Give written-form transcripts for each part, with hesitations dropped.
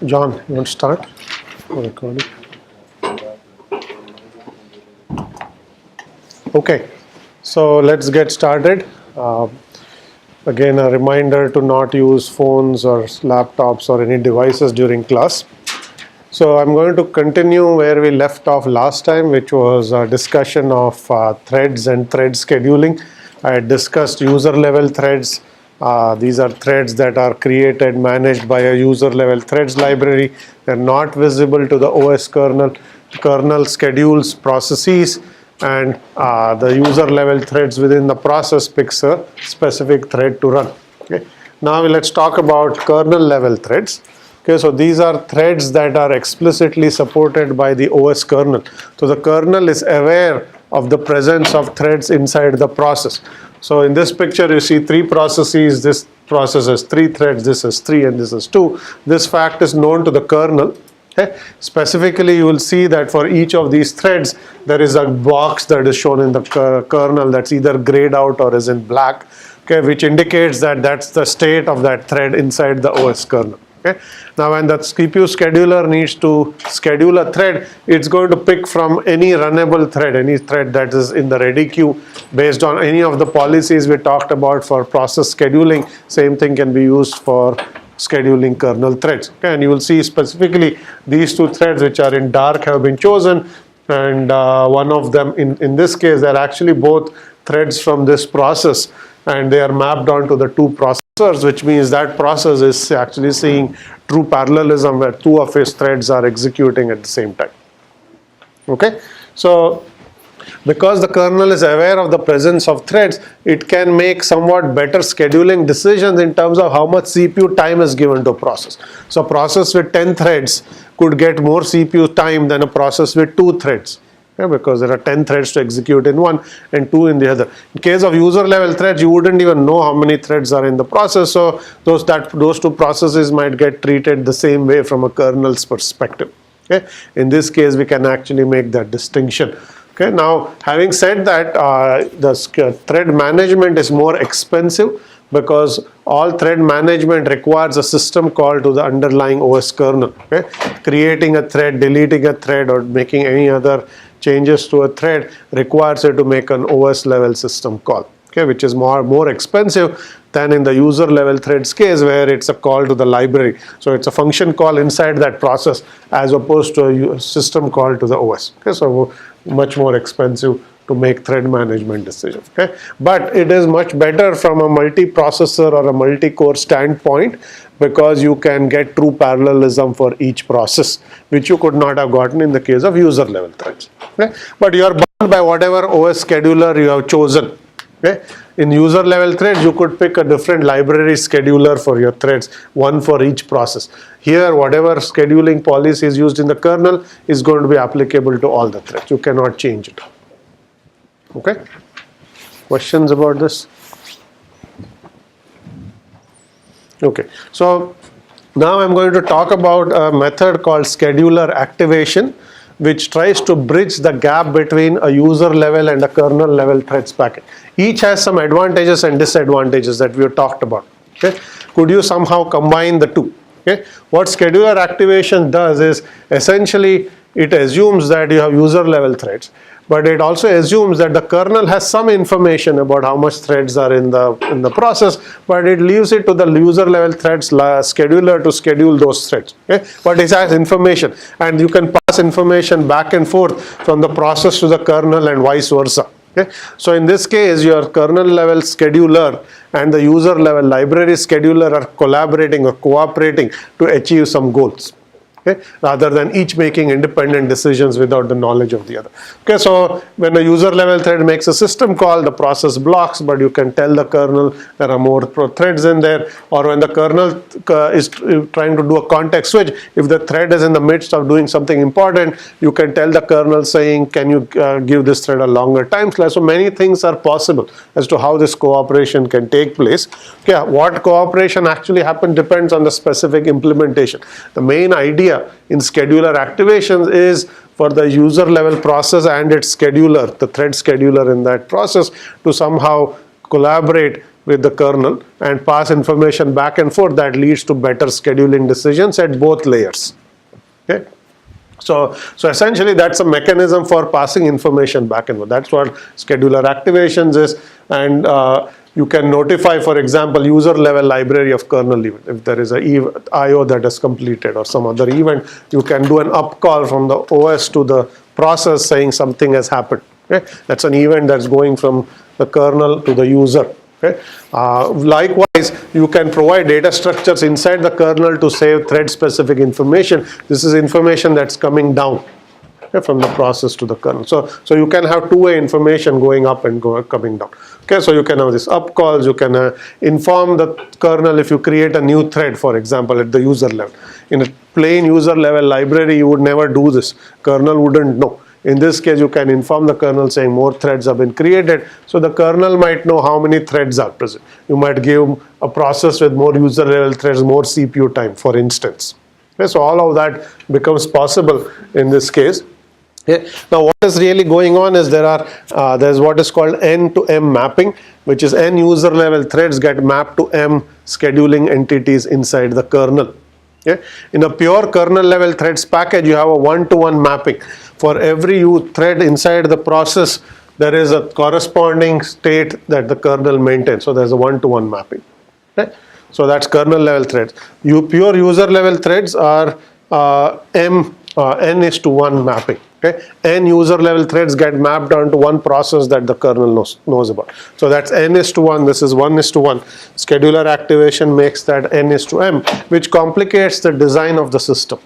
John, you want to start recording? Okay, so let's get started. Again, a reminder to not use phones or laptops or any devices during class. So I'm going to continue where we left off last time, which was a discussion of threads and thread scheduling. I had discussed user level threads. These are threads that are created, managed by a user level threads library. They're not visible to the OS kernel. The kernel schedules processes, and the user level threads within the process picks a specific thread to run. Okay. Now let's talk about kernel level threads. Okay, so these are threads that are explicitly supported by the OS kernel. So the kernel is aware of the presence of threads inside the process. So in this picture you see three processes. This process has three threads, this is 3 and this is 2. This fact is known to the kernel. Okay. Specifically, you will see that for each of these threads there is a box that is shown in the kernel that's either grayed out or is in black, okay, which indicates that that's the state of that thread inside the OS kernel. Okay. Now when the CPU scheduler needs to schedule a thread, it's going to pick from any runnable thread, any thread that is in the ready queue based on any of the policies we talked about for process scheduling. Same thing can be used for scheduling kernel threads. Okay. And you will see specifically these two threads which are in dark have been chosen, and one of them in this case they're actually both threads from this process, and they are mapped onto the two processors, which means that process is actually seeing true parallelism where two of its threads are executing at the same time. Okay, so because the kernel is aware of the presence of threads, it can make somewhat better scheduling decisions in terms of how much CPU time is given to a process. So a process with 10 threads could get more CPU time than a process with 2 threads. Yeah, because there are 10 threads to execute in one and 2 in the other. In case of user level threads, you wouldn't even know how many threads are in the process, so those two processes might get treated the same way from a kernel's perspective. Okay. In this case, we can actually make that distinction. Okay. Now, having said that, the thread management is more expensive because all thread management requires a system call to the underlying OS kernel. Okay. Creating a thread, deleting a thread, or making any other changes to a thread requires you to make an OS level system call, okay, which is more expensive than in the user level threads case where it's a call to the library. So it's a function call inside that process as opposed to a system call to the OS. Okay, so much more expensive to make thread management decisions. Okay, but it is much better from a multiprocessor or a multi-core standpoint because you can get true parallelism for each process, which you could not have gotten in the case of user level threads. Okay, but you are bound by whatever OS scheduler you have chosen. Okay, in user level threads you could pick a different library scheduler for your threads, one for each process. Here, whatever scheduling policy is used in the kernel is going to be applicable to all the threads. You cannot change it. Okay, questions about this? Okay, so now I'm going to talk about a method called scheduler activation, which tries to bridge the gap between a user level and a kernel level threads packet. Each has some advantages and disadvantages that we have talked about. Okay, could you somehow combine the two? Okay, what scheduler activation does is essentially it assumes that you have user level threads, but it also assumes that the kernel has some information about how much threads are in the process, but it leaves it to the user level threads scheduler to schedule those threads. Okay? But it has information, and you can pass information back and forth from the process to the kernel and vice versa. Okay? So in this case, your kernel level scheduler and the user level library scheduler are collaborating or cooperating to achieve some goals. Okay, rather than each making independent decisions without the knowledge of the other. Okay, so when a user level thread makes a system call, the process blocks, but you can tell the kernel there are more threads in there. Or when the kernel is trying to do a context switch, if the thread is in the midst of doing something important, you can tell the kernel saying, can you give this thread a longer time slice? So many things are possible as to how this cooperation can take place. Okay, what cooperation actually happens depends on the specific implementation. The main idea in scheduler activations is for the user level process and its scheduler, the thread scheduler in that process, to somehow collaborate with the kernel and pass information back and forth that leads to better scheduling decisions at both layers. Okay? So essentially that's a mechanism for passing information back and forth. That's what scheduler activations is, and you can notify, for example, user level library of kernel event. If there is a IO that is completed or some other event, you can do an up call from the OS to the process saying something has happened. Okay? That's an event that's going from the kernel to the user. Okay? Likewise, you can provide data structures inside the kernel to save thread specific information. This is information that's coming down, okay, from the process to the kernel. So you can have two-way information going up and coming down. Okay, so you can have this up calls, you can inform the kernel if you create a new thread, for example, at the user level. In a plain user level library, you would never do this. Kernel wouldn't know. In this case, you can inform the kernel saying more threads have been created, so the kernel might know how many threads are present. You might give a process with more user level threads more CPU time, for instance. Okay, so all of that becomes possible in this case. Okay. Now what is really going on is there's what is called N to M mapping, which is N user level threads get mapped to M scheduling entities inside the kernel. Okay. In a pure kernel level threads package, you have a one-to-one mapping. For every thread inside the process, there is a corresponding state that the kernel maintains. So there's a one-to-one mapping. Okay. So that's kernel level threads. Pure user level threads are N:1 mapping. Okay. N user level threads get mapped onto one process that the kernel knows about. So that's N:1, this is 1:1. Scheduler activation makes that N:M, which complicates the design of the system.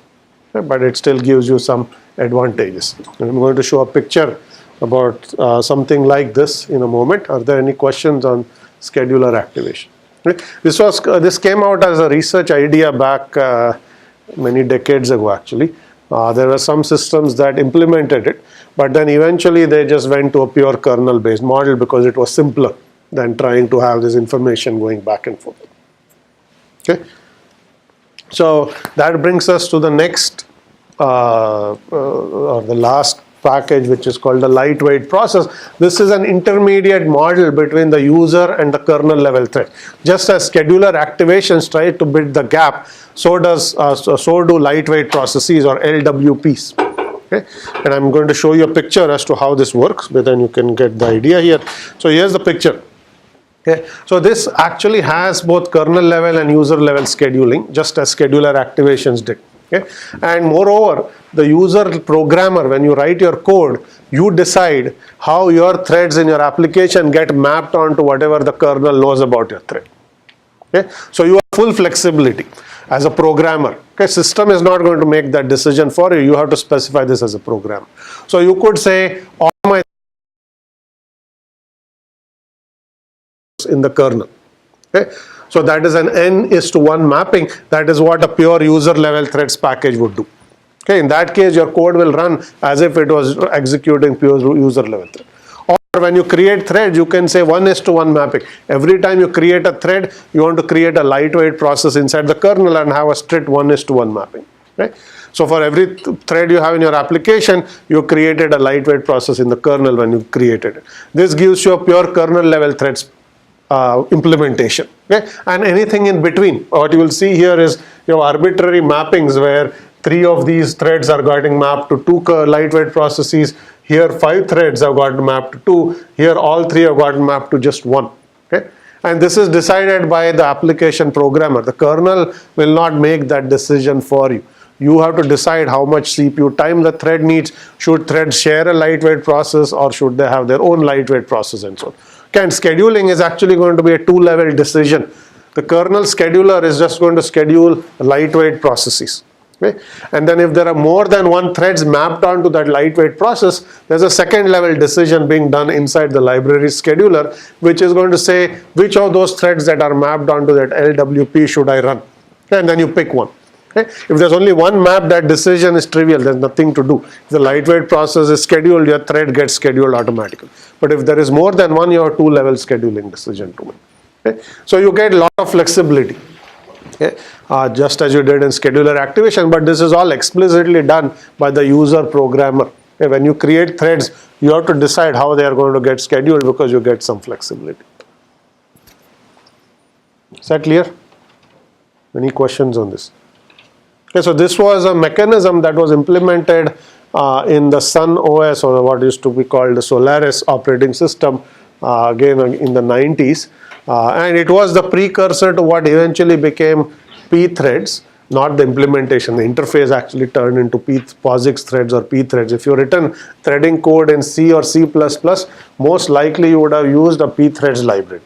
Okay, but it still gives you some advantages. And I'm going to show a picture about something like this in a moment. Are there any questions on scheduler activation? Okay. This came out as a research idea back many decades ago, actually. There were some systems that implemented it, but then eventually they just went to a pure kernel based model because it was simpler than trying to have this information going back and forth. Okay. So that brings us to the next or the last package, which is called the lightweight process. This is an intermediate model between the user and the kernel level thread. Just as scheduler activations try to bridge the gap, so do lightweight processes or LWPs. Okay? And I'm going to show you a picture as to how this works, but then you can get the idea here. So here's the picture. Okay. So this actually has both kernel level and user level scheduling, just as scheduler activations did. Okay. And moreover, the user programmer, when you write your code, you decide how your threads in your application get mapped onto whatever the kernel knows about your thread. Okay. So you have full flexibility as a programmer. Okay. System is not going to make that decision for you. You have to specify this as a programmer. So you could say all my in the kernel. Okay. So that is an N:1 mapping. That is what a pure user level threads package would do. Okay, in that case, your code will run as if it was executing pure user level thread. Or when you create threads, you can say 1:1 mapping. Every time you create a thread, you want to create a lightweight process inside the kernel and have a strict 1:1 mapping. Right? So for every thread you have in your application, you created a lightweight process in the kernel when you created it. This gives you a pure kernel level threads implementation. Okay? And anything in between. What you will see here is you have arbitrary mappings where 3 of these threads are getting mapped to 2 lightweight processes. Here 5 threads have gotten mapped to 2. Here all 3 have gotten mapped to just 1. Okay? And this is decided by the application programmer. The kernel will not make that decision for you. You have to decide how much CPU time the thread needs. Should threads share a lightweight process or should they have their own lightweight process and so on. Okay, and scheduling is actually going to be a 2-level decision. The kernel scheduler is just going to schedule lightweight processes. Okay? And then if there are more than 1 threads mapped onto that lightweight process, there's a 2nd level decision being done inside the library scheduler, which is going to say which of those threads that are mapped onto that LWP should I run. Okay? And then you pick one. Okay? If there's only 1 map, that decision is trivial, there's nothing to do. If the lightweight process is scheduled, your thread gets scheduled automatically. But if there is more than 1, you have 2-level scheduling decision to make. Okay? So you get a lot of flexibility. Okay? Just as you did in scheduler activation, but this is all explicitly done by the user programmer. Okay? When you create threads, you have to decide how they are going to get scheduled because you get some flexibility. Is that clear? Any questions on this? Okay, so this was a mechanism that was implemented in the Sun OS, or what used to be called the Solaris operating system, again in the 90s. And it was the precursor to what eventually became pthreads, not the implementation. The interface actually turned into POSIX threads or pthreads. If you written threading code in C or C++, most likely you would have used a pthreads library.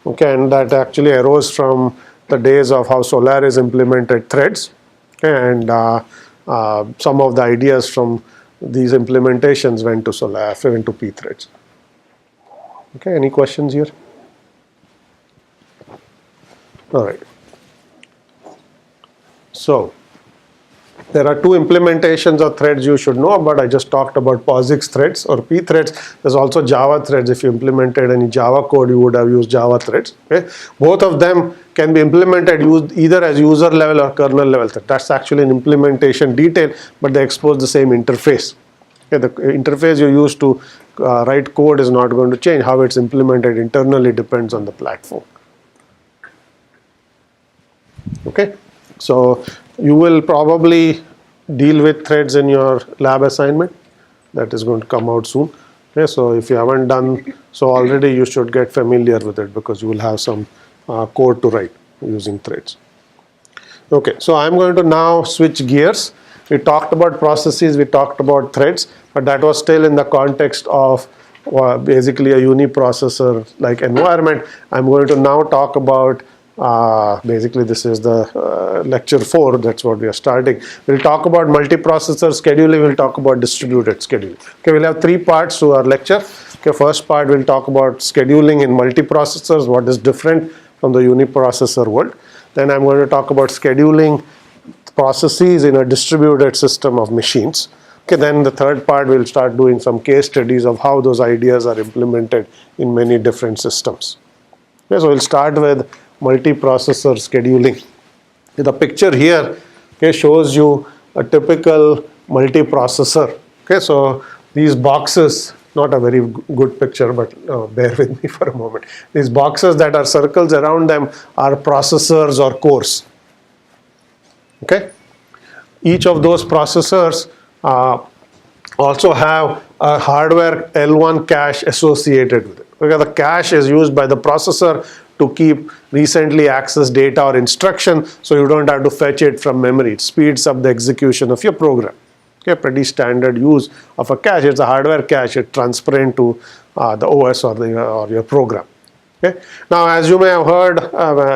Okay, and that actually arose from the days of how Solaris implemented threads, and some of the ideas from these implementations went to Solaris, went to pthreads. Okay, any questions here? All right. So there are two implementations of threads you should know about. I just talked about POSIX threads or pthreads. There's also Java threads. If you implemented any Java code, you would have used Java threads. Okay? Both of them can be implemented either as user level or kernel level thread. That's actually an implementation detail, but they expose the same interface. Okay? The interface you use to write code is not going to change. How it's implemented internally depends on the platform. Okay? So you will probably deal with threads in your lab assignment. That is going to come out soon. Okay, so if you haven't done so already, you should get familiar with it, because you will have some code to write using threads. Okay, so I'm going to now switch gears. We talked about processes, we talked about threads, but that was still in the context of basically a uniprocessor like environment. I'm going to now talk about basically this is the lecture 4, that's what we are starting. We'll talk about multiprocessor scheduling, we'll talk about distributed scheduling. Okay, we'll have 3 parts to our lecture. Okay, first part we'll talk about scheduling in multiprocessors, what is different from the uniprocessor world. Then I'm going to talk about scheduling processes in a distributed system of machines. Okay, then the third part we'll start doing some case studies of how those ideas are implemented in many different systems. Okay, so we'll start with multiprocessor scheduling. The picture here, okay, shows you a typical multiprocessor. Okay, so these boxes, not a very good picture, but bear with me for a moment. These boxes that are circles around them are processors or cores. Okay, each of those processors also have a hardware L1 cache associated with it. Okay, the cache is used by the processor to keep recently accessed data or instruction, so you don't have to fetch it from memory. It speeds up the execution of your program. Okay, pretty standard use of a cache. It's a hardware cache. It's transparent to the OS or your program. Okay. Now, as you may have heard,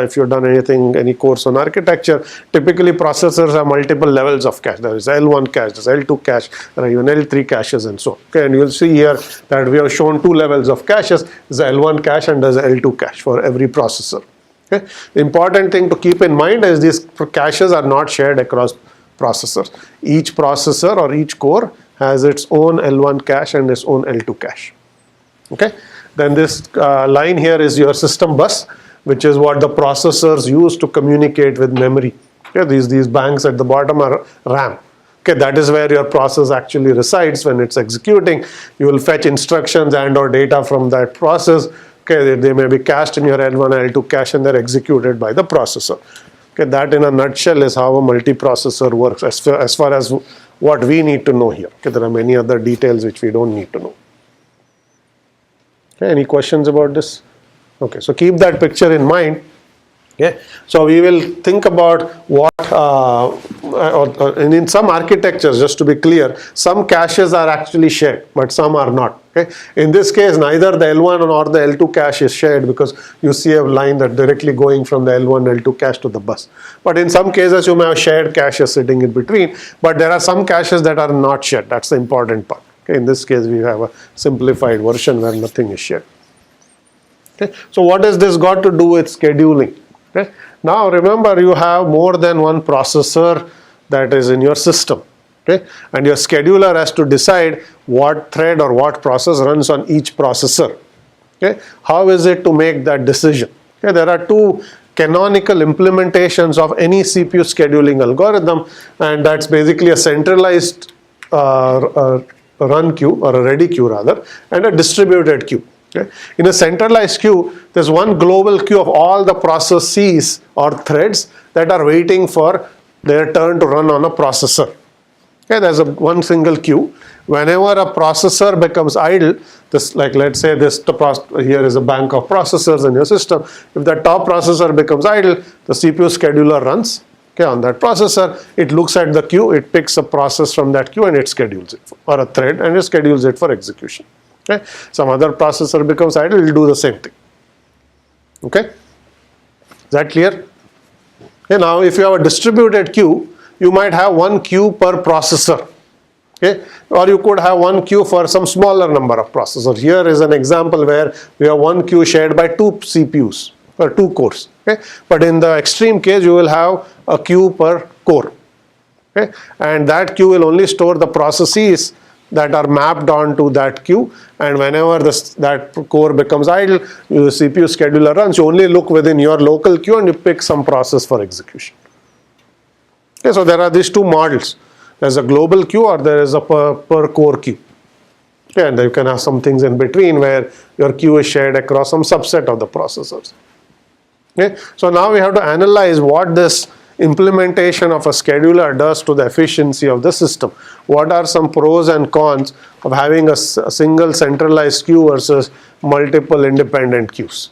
if you've done any course on architecture, typically processors have multiple levels of cache. There is L1 cache, there is L2 cache, there are even L3 caches and so on. Okay, and you'll see here that we have shown 2 levels of caches. There's L1 cache and there's L2 cache for every processor. Okay. The important thing to keep in mind is these caches are not shared across processors. Each processor or each core has its own L1 cache and its own L2 cache. Okay. Then this line here is your system bus, which is what the processors use to communicate with memory. Okay, these banks at the bottom are RAM. Okay, that is where your process actually resides when it's executing. You will fetch instructions and or data from that process. Okay, they may be cached in your L1 L2 cache and they're executed by the processor. Okay, that in a nutshell is how a multiprocessor works as far as what we need to know here. Okay, there are many other details which we don't need to know. Okay, any questions about this? Okay, so keep that picture in mind. Okay, so we will think about what, and in some architectures, just to be clear, some caches are actually shared, but some are not. Okay, in this case, neither the L1 or the L2 cache is shared, because you see a line that directly going from the L1 L2 cache to the bus. But in some cases, you may have shared caches sitting in between, but there are some caches that are not shared. That's the important part. Okay, in this case, we have a simplified version where nothing is shared. Okay, so what has this got to do with scheduling? Okay, now remember, you have more than one processor that is in your system. Okay, and your scheduler has to decide what thread or what process runs on each processor. Okay, how is it to make that decision? Okay, there are 2 canonical implementations of any CPU scheduling algorithm, and that's basically a centralized run queue, or a ready queue rather, and a distributed queue. Okay. In a centralized queue, there's one global queue of all the processes or threads that are waiting for their turn to run on a processor. Okay, there's one single queue. Whenever a processor becomes idle, this, like let's say here is a bank of processors in your system. If the top processor becomes idle, the CPU scheduler runs. Okay, on that processor, it looks at the queue, it picks a process from that queue and it schedules it, or a thread, and it schedules it for execution. Okay, some other processor becomes idle, it will do the same thing. Okay, is that clear? Okay, now if you have a distributed queue, you might have one queue per processor. Okay, or you could have one queue for some smaller number of processors. Here is an example where we have one queue shared by two CPUs or two cores. Okay, but in the extreme case, you will have a queue per core. Okay, and that queue will only store the processes that are mapped onto that queue, and whenever that core becomes idle, the CPU scheduler runs. You only look within your local queue and you pick some process for execution. Okay, so there are these two models. There's a global queue or there is a per core queue. Okay, and you can have some things in between where your queue is shared across some subset of the processors. Okay, so now we have to analyze what this implementation of a scheduler does to the efficiency of the system. What are some pros and cons of having a single centralized queue versus multiple independent queues?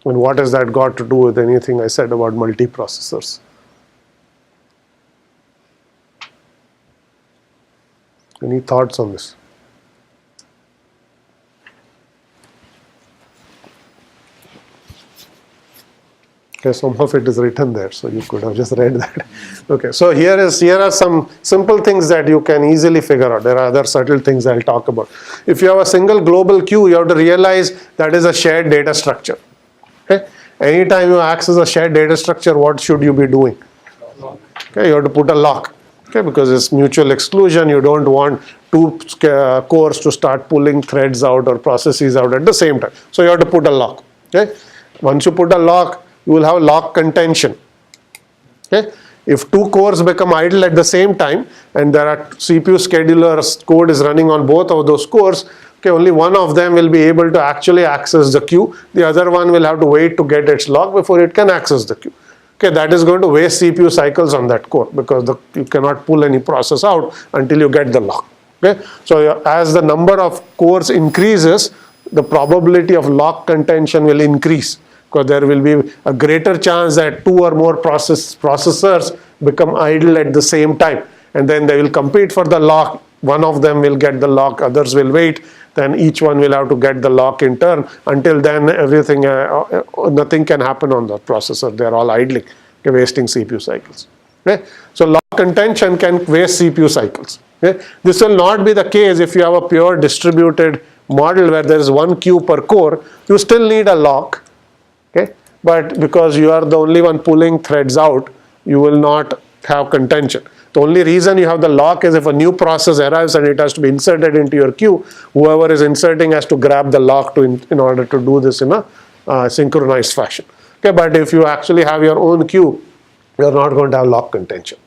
And what has that got to do with anything I said about multiprocessors? Any thoughts on this? Okay, some of it is written there, so you could have just read that. Okay, so here are some simple things that you can easily figure out. There are other subtle things I'll talk about. If you have a single global queue, you have to realize that is a shared data structure. Okay, anytime you access a shared data structure, what should you be doing? Okay, you have to put a lock. Okay, because it's mutual exclusion. You don't want two cores to start pulling threads out or processes out at the same time. So you have to put a lock. Okay, once you put a lock, you will have lock contention. Okay, if two cores become idle at the same time and there are CPU scheduler code is running on both of those cores, okay, only one of them will be able to actually access the queue. The other one will have to wait to get its lock before it can access the queue. Okay, that is going to waste CPU cycles on that core because you cannot pull any process out until you get the lock. Okay, so as the number of cores increases, the probability of lock contention will increase, because there will be a greater chance that two or more processors become idle at the same time, and then they will compete for the lock. One of them will get the lock, others will wait, then each one will have to get the lock in turn. Until then, nothing can happen on the processor. They are all idling, okay, wasting CPU cycles. Okay? So lock contention can waste CPU cycles. Okay? This will not be the case if you have a pure distributed model where there is one queue per core. You still need a lock. Okay, but because you are the only one pulling threads out, you will not have contention. The only reason you have the lock is if a new process arrives and it has to be inserted into your queue, whoever is inserting has to grab the lock in order to do this in a synchronized fashion. Okay, but if you actually have your own queue, you are not going to have lock contention.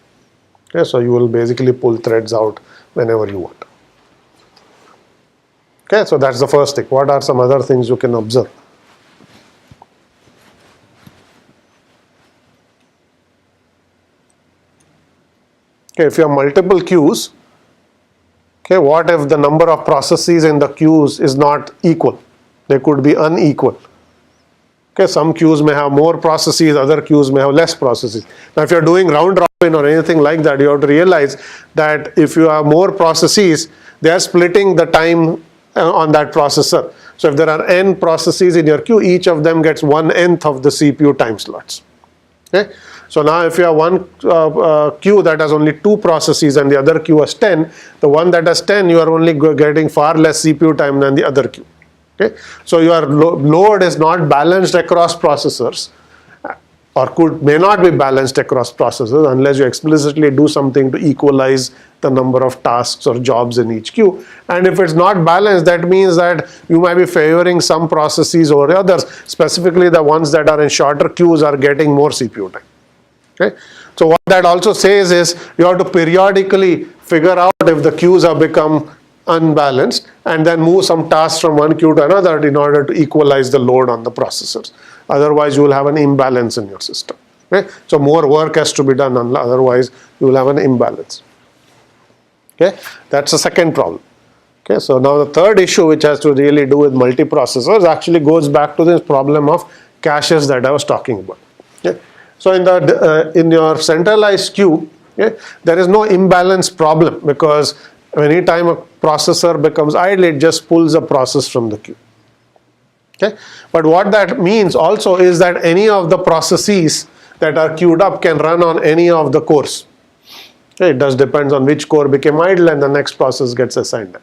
Okay, so you will basically pull threads out whenever you want. Okay, so that's the first thing. What are some other things you can observe? Okay, if you have multiple queues, okay, what if the number of processes in the queues is not equal? They could be unequal. Okay, some queues may have more processes, other queues may have less processes. Now, if you're doing round robin or anything like that, you have to realize that if you have more processes, they are splitting the time on that processor. So if there are n processes in your queue, each of them gets 1/n of the CPU time slots. Okay. So now if you have one queue that has only 2 processes and the other queue has 10, the one that has 10, you are only getting far less CPU time than the other queue. Okay? So your load is not balanced across processors, or may not be balanced across processors unless you explicitly do something to equalize the number of tasks or jobs in each queue. And if it's not balanced, that means that you might be favoring some processes over others, specifically the ones that are in shorter queues are getting more CPU time. Okay? So what that also says is you have to periodically figure out if the queues have become unbalanced, and then move some tasks from one queue to another in order to equalize the load on the processors. Otherwise, you will have an imbalance in your system. Okay? So more work has to be done, otherwise you will have an imbalance. Okay? That's the second problem. Okay? So now the third issue, which has to really do with multiprocessors, actually goes back to this problem of caches that I was talking about. Okay? So in your centralized queue, okay, there is no imbalance problem, because anytime a processor becomes idle, it just pulls a process from the queue. Okay? But what that means also is that any of the processes that are queued up can run on any of the cores. Okay? It does depends on which core became idle and the next process gets assigned.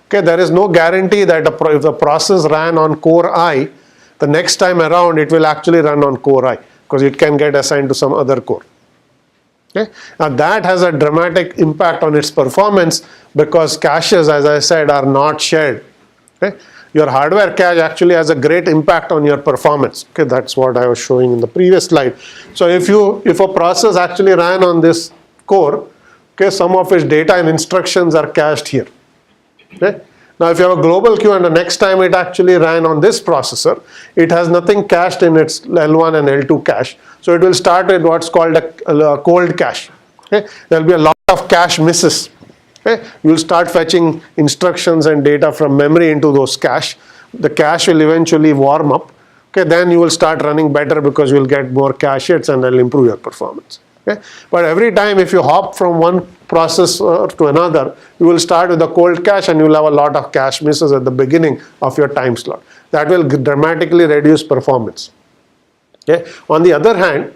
Okay? There is no guarantee that if the process ran on core I, the next time around it will actually run on core I, because it can get assigned to some other core. Okay? Now that has a dramatic impact on its performance, because caches, as I said, are not shared. Okay? Your hardware cache actually has a great impact on your performance. Okay? That's what I was showing in the previous slide. So if a process actually ran on this core, okay, some of its data and instructions are cached here. Okay? Now if you have a global queue and the next time it actually ran on this processor, it has nothing cached in its L1 and L2 cache. So it will start with what's called a cold cache. Okay? There will be a lot of cache misses. Okay? You will start fetching instructions and data from memory into those cache. The cache will eventually warm up. Okay? Then you will start running better, because you will get more cache hits and that will improve your performance. Okay? But every time if you hop from one processor to another, you will start with a cold cache and you will have a lot of cache misses at the beginning of your time slot. That will dramatically reduce performance. Okay? On the other hand,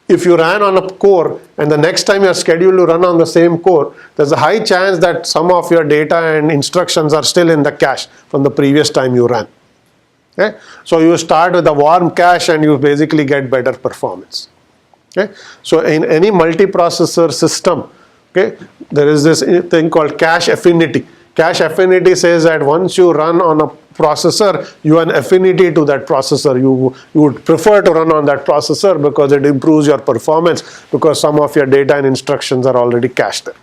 if you ran on a core and the next time you are scheduled to run on the same core, there's a high chance that some of your data and instructions are still in the cache from the previous time you ran. Okay? So you start with a warm cache and you basically get better performance. Okay? So in any multiprocessor system, okay, there is this thing called cache affinity. Cache affinity says that once you run on a processor, you have an affinity to that processor. You would prefer to run on that processor because it improves your performance, because some of your data and instructions are already cached there.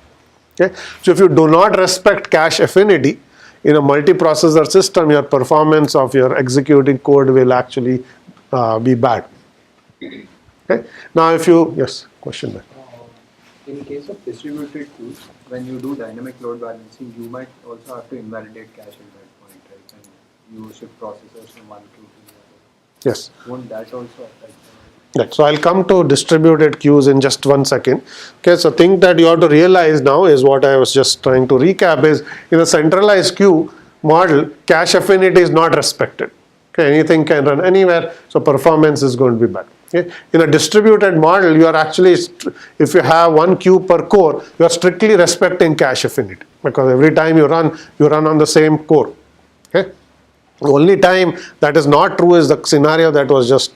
Okay? So if you do not respect cache affinity in a multiprocessor system, your performance of your executing code will actually be bad. Okay? Now if you, yes, question there. In case of distributed queues, when you do dynamic load balancing, you might also have to invalidate cache at that point, right? And you shift processors from one queue to the other. Yes. Won't that also affect? Right. So I'll come to distributed queues in just 1 second. Okay, so thing that you have to realize now is what I was just trying to recap is, in a centralized queue model, cache affinity is not respected. Okay, anything can run anywhere, so performance is going to be bad. Okay. In a distributed model, you are actually, if you have one queue per core, you are strictly respecting cache affinity, because every time you run on the same core. Okay. The only time that is not true is the scenario that was just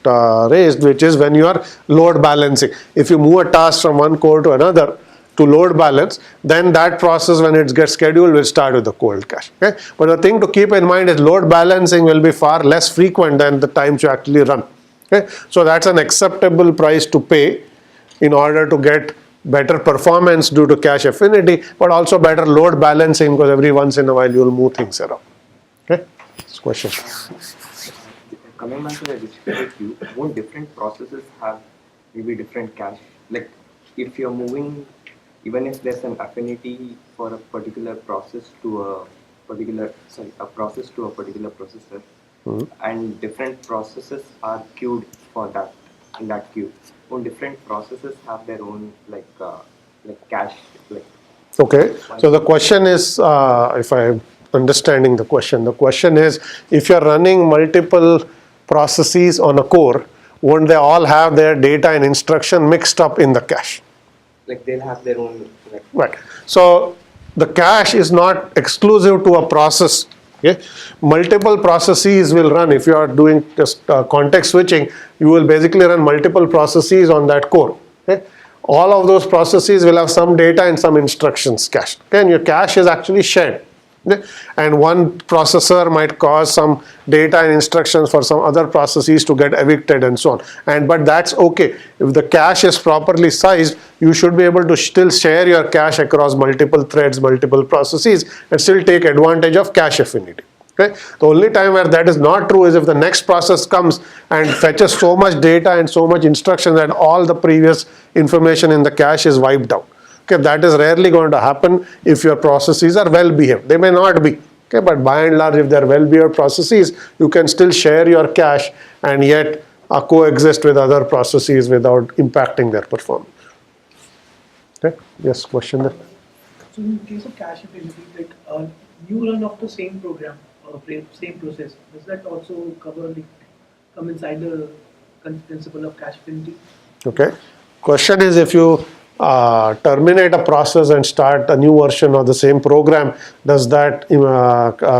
raised, which is when you are load balancing. If you move a task from one core to another to load balance, then that process, when it gets scheduled, will start with the cold cache. Okay? But the thing to keep in mind is load balancing will be far less frequent than the times you actually run. Okay? So that's an acceptable price to pay in order to get better performance due to cache affinity, but also better load balancing, because every once in a while you will move things around. Okay? Question. Coming back to the distributed queue, won't different processes have maybe different cache? Like if you're moving, even if there's an affinity for a particular process to a particular, process to a particular processor, and different processes are queued for that in that queue, won't different processes have their own like cache? Okay. So the question is, if I'm understanding the question is, if you're running multiple processes on a core, won't they all have their data and instruction mixed up in the cache? Like they'll have their own. Right. So the cache is not exclusive to a process. Okay? Multiple processes will run. If you are doing just context switching, you will basically run multiple processes on that core. Okay? All of those processes will have some data and some instructions cached. Okay? And your cache is actually shared Okay? And one processor might cause some data and instructions for some other processes to get evicted and so on. But that's okay. If the cache is properly sized, you should be able to still share your cache across multiple threads, multiple processes, and still take advantage of cache affinity. Okay? The only time where that is not true is if the next process comes and fetches so much data and so much instruction that all the previous information in the cache is wiped out. Okay, that is rarely going to happen if your processes are well behaved. They may not be, okay, but by and large, if they are well behaved processes, you can still share your cache and yet coexist with other processes without impacting their performance. Okay, yes, question there. So in case of cache affinity, like you run of the same program or same process, does that also cover come inside the principle of cache affinity? Okay, question is if you terminate a process and start a new version of the same program, does that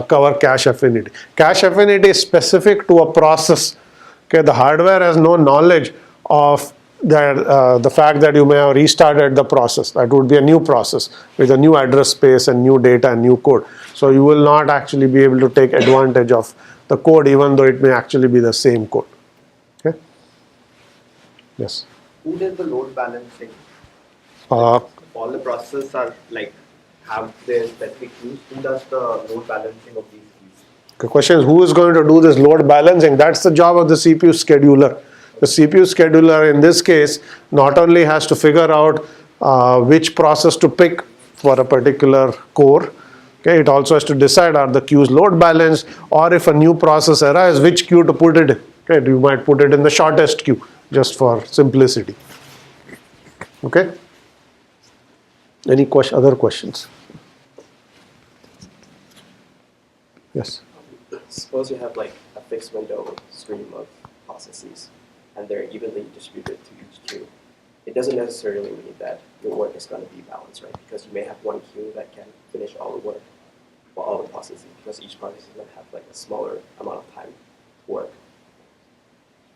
cover cache affinity? Cache affinity is specific to a process. Okay, the hardware has no knowledge of the fact that you may have restarted the process. That would be a new process with a new address space and new data and new code. So you will not actually be able to take advantage of the code even though it may actually be the same code. Okay. Yes. Who does the load balancing? All the processes are like have their specific queues. Who does the load balancing of these queues? The question is who is going to do this load balancing? That's the job of the CPU scheduler. The CPU scheduler in this case not only has to figure out which process to pick for a particular core, okay, it also has to decide are the queues load balanced, or if a new process arises, which queue to put it in. Okay, you might put it in the shortest queue just for simplicity. Okay. Any other questions? Yes. Suppose you have like a fixed window stream of processes and they're evenly distributed to each queue. It doesn't necessarily mean that your work is going to be balanced, right? Because you may have one queue that can finish all the work for all the processes, because each process is going to have like a smaller amount of time to work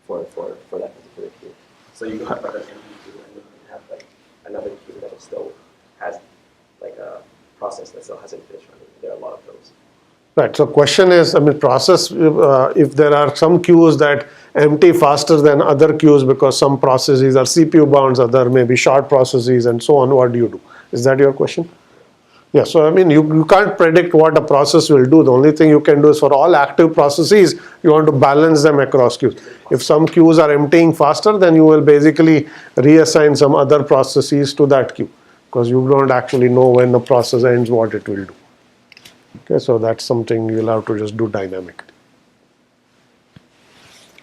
for that particular queue. So you can have like an empty queue and you can have like another queue that is still has like a process that still hasn't finished running. There are a lot of those. Right. So question is, I mean, process, if there are some queues that empty faster than other queues because some processes are CPU bound, other may be short processes and so on, what do you do? Is that your question? Yeah. So, I mean, you can't predict what a process will do. The only thing you can do is for all active processes, you want to balance them across queues. If some queues are emptying faster, then you will basically reassign some other processes to that queue, because you don't actually know when the process ends what it will do. Okay, so that's something you'll have to just do dynamically.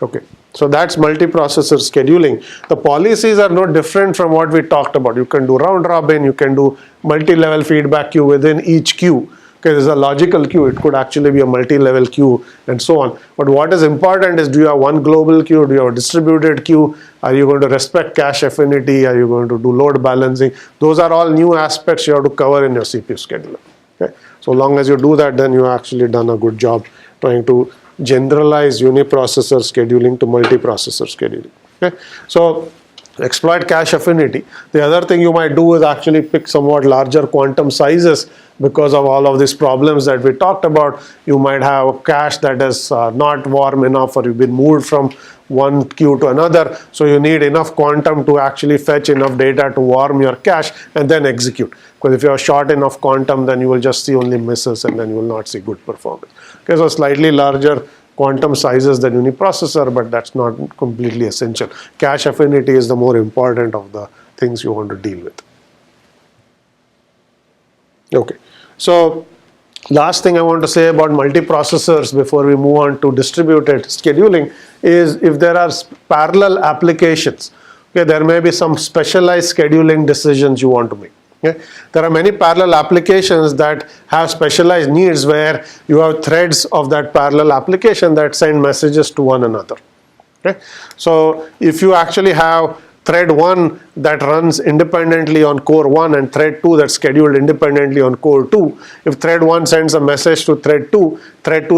Okay, so that's multiprocessor scheduling. The policies are no different from what we talked about. You can do round robin, you can do multi-level feedback queue within each queue. Okay, there's a logical queue, it could actually be a multi-level queue and so on. But what is important is, do you have one global queue, do you have a distributed queue, are you going to respect cache affinity, are you going to do load balancing? Those are all new aspects you have to cover in your CPU scheduler. Okay, so long as you do that, then you have actually done a good job trying to generalize uniprocessor scheduling to multiprocessor scheduling. Okay, so exploit cache affinity. The other thing you might do is actually pick somewhat larger quantum sizes because of all of these problems that we talked about. You might have a cache that is not warm enough, or you've been moved from one queue to another, so you need enough quantum to actually fetch enough data to warm your cache and then execute. Because if you have short enough quantum, then you will just see only misses and then you will not see good performance. Okay, so slightly larger quantum sizes than uniprocessor, but that's not completely essential. Cache affinity is the more important of the things you want to deal with. Okay, so last thing I want to say about multiprocessors before we move on to distributed scheduling is, if there are parallel applications, okay, there may be some specialized scheduling decisions you want to make. Okay. There are many parallel applications that have specialized needs where you have threads of that parallel application that send messages to one another. Okay. So if you actually have thread 1 that runs independently on core 1 and thread 2 that's scheduled independently on core 2, if thread 1 sends a message to thread 2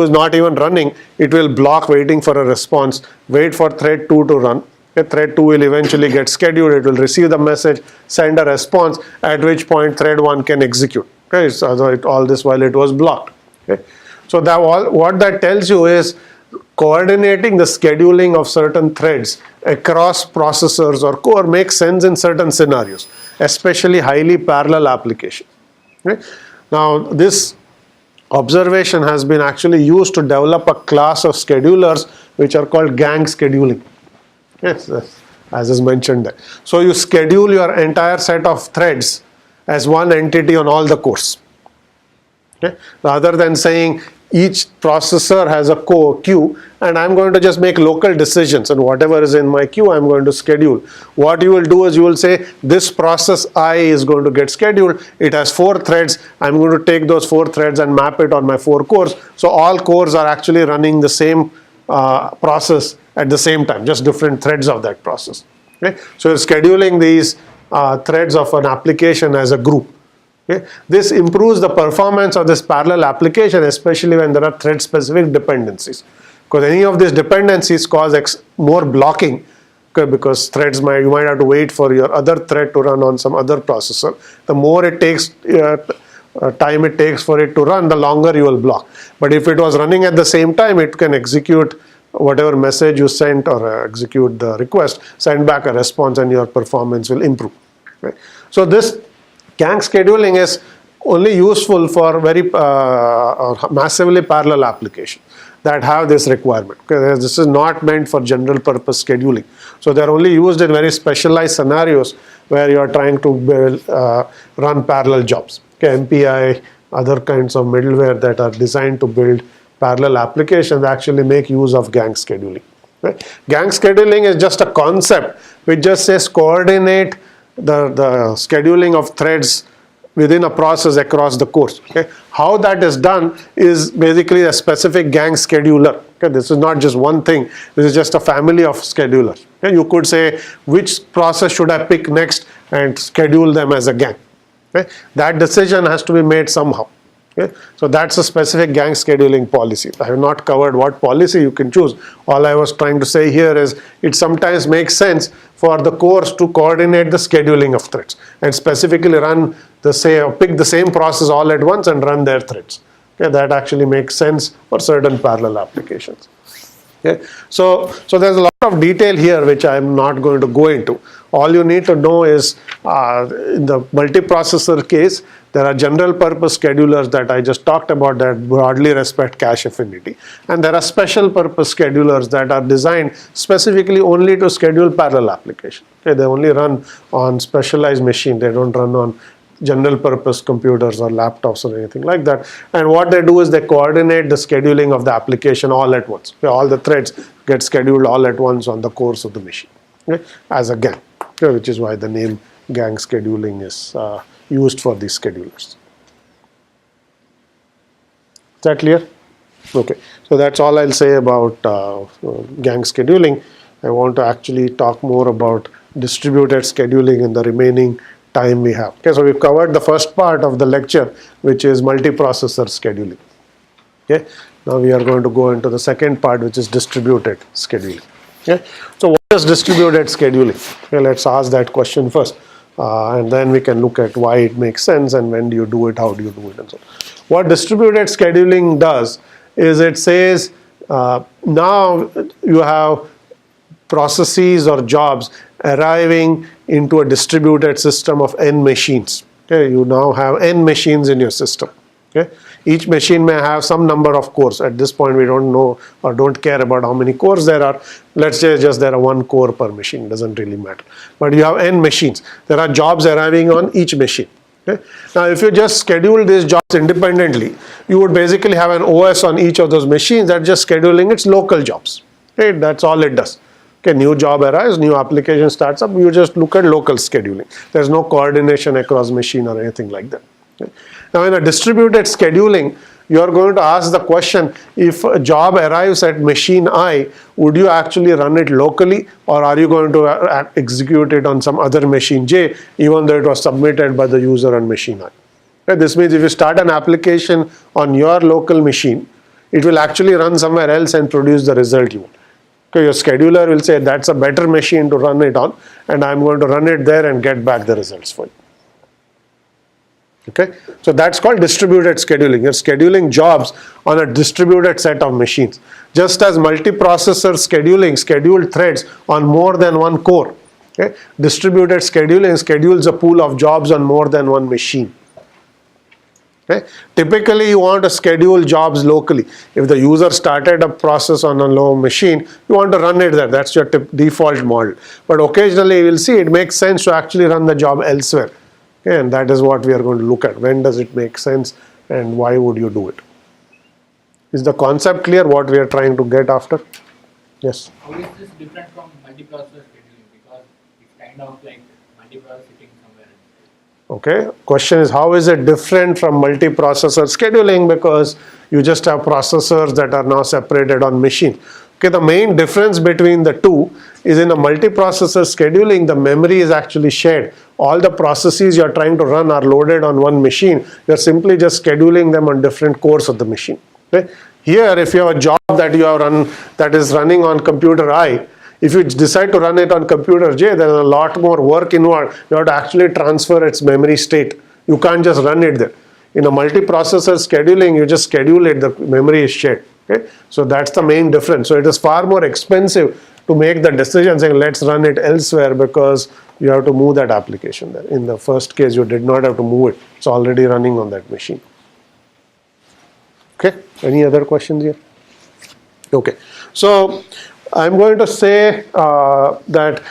is not even running, it will block waiting for a response, wait for thread 2 to run. Okay, thread 2 will eventually get scheduled, it will receive the message, send a response, at which point thread 1 can execute. Okay, so all this while it was blocked. Okay? So what that tells you is coordinating the scheduling of certain threads across processors or core makes sense in certain scenarios, especially highly parallel applications. Okay? Now this observation has been actually used to develop a class of schedulers which are called gang scheduling. Yes, as is mentioned there. So you schedule your entire set of threads as one entity on all the cores. Okay? Rather than saying each processor has a queue and I'm going to just make local decisions and whatever is in my queue I'm going to schedule. What you will do is you will say this process I is going to get scheduled. It has 4 threads. I'm going to take those 4 threads and map it on my 4 cores. So all cores are actually running the same process at the same time, just different threads of that process. Okay? So you're scheduling these threads of an application as a group. Okay? This improves the performance of this parallel application, especially when there are thread specific dependencies, because any of these dependencies cause more blocking. Okay, because you might have to wait for your other thread to run on some other processor. The more it takes time it takes for it to run, the longer you will block. But if it was running at the same time, it can execute whatever message you sent or execute the request, send back a response, and your performance will improve. Okay? So this gang scheduling is only useful for very massively parallel applications that have this requirement. Okay? This is not meant for general purpose scheduling. So they are only used in very specialized scenarios where you are trying to run parallel jobs. Okay? MPI, other kinds of middleware that are designed to build parallel applications actually make use of gang scheduling. Okay? Gang scheduling is just a concept which just says coordinate the scheduling of threads within a process across the cores. Okay? How that is done is basically a specific gang scheduler. Okay? This is not just one thing, this is just a family of schedulers. Okay? You could say which process should I pick next and schedule them as a gang. Okay? That decision has to be made somehow. Okay? So that's a specific gang scheduling policy. I have not covered what policy you can choose. All I was trying to say here is it sometimes makes sense for the cores to coordinate the scheduling of threads and specifically run pick the same process all at once and run their threads. Okay? That actually makes sense for certain parallel applications. Okay? So there's a lot of detail here which I'm not going to go into. All you need to know is in the multiprocessor case, there are general purpose schedulers that I just talked about that broadly respect cache affinity. And there are special purpose schedulers that are designed specifically only to schedule parallel applications. Okay? They only run on specialized machines. They don't run on general purpose computers or laptops or anything like that. And what they do is they coordinate the scheduling of the application all at once. Okay? All the threads get scheduled all at once on the cores of the machine, okay? As a gang, okay? Which is why the name gang scheduling is used for these schedulers. Is that clear? Okay, so that's all I'll say about gang scheduling. I want to actually talk more about distributed scheduling in the remaining time we have. Okay, so we've covered the first part of the lecture, which is multiprocessor scheduling. Okay, now we are going to go into the second part, which is distributed scheduling. Okay, so what is distributed scheduling? Okay, let's ask that question first. And then we can look at why it makes sense and when do you do it, how do you do it, and so on. What distributed scheduling does is it says now you have processes or jobs arriving into a distributed system of n machines. Okay, you now have n machines in your system. Okay, each machine may have some number of cores. At this point, we don't know or don't care about how many cores there are. Let's say just there are 1 core per machine. Doesn't really matter. But you have n machines. There are jobs arriving on each machine. Okay? Now, if you just schedule these jobs independently, you would basically have an OS on each of those machines that's just scheduling its local jobs. Okay? That's all it does. Okay, new job arrives, new application starts up, you just look at local scheduling. There's no coordination across machine or anything like that. Okay. Now in a distributed scheduling, you are going to ask the question, if a job arrives at machine I, would you actually run it locally or are you going to execute it on some other machine J, even though it was submitted by the user on machine I? Okay, this means if you start an application on your local machine, it will actually run somewhere else and produce the result you want. Okay, your scheduler will say that's a better machine to run it on and I'm going to run it there and get back the results for you. Okay, so that's called distributed scheduling. You're scheduling jobs on a distributed set of machines. Just as multiprocessor scheduling scheduled threads on more than one core. Okay, distributed scheduling schedules a pool of jobs on more than one machine. Okay. Typically, you want to schedule jobs locally. If the user started a process on a low machine, you want to run it there. That's your default model. But occasionally, you will see it makes sense to actually run the job elsewhere. Okay, and that is what we are going to look at. When does it make sense and why would you do it? Is the concept clear what we are trying to get after? Yes? How is this different from multiprocessor scheduling? Because it's kind of like multiprocessor sitting somewhere else. Okay, question is how is it different from multiprocessor scheduling, because you just have processors that are now separated on machine. Okay, the main difference between the two is in a multiprocessor scheduling, the memory is actually shared. All the processes you are trying to run are loaded on one machine. You are simply just scheduling them on different cores of the machine. Okay? Here, if you have a job that you have run that is running on computer I, if you decide to run it on computer J, there is a lot more work involved. You have to actually transfer its memory state. You can't just run it there. In a multiprocessor scheduling, you just schedule it, the memory is shared. Okay? So that's the main difference. So it is far more expensive to make the decision saying let's run it elsewhere, because you have to move that application there. In the first case, you did not have to move it. It's already running on that machine. Okay, any other questions here? Okay, so I'm going to say that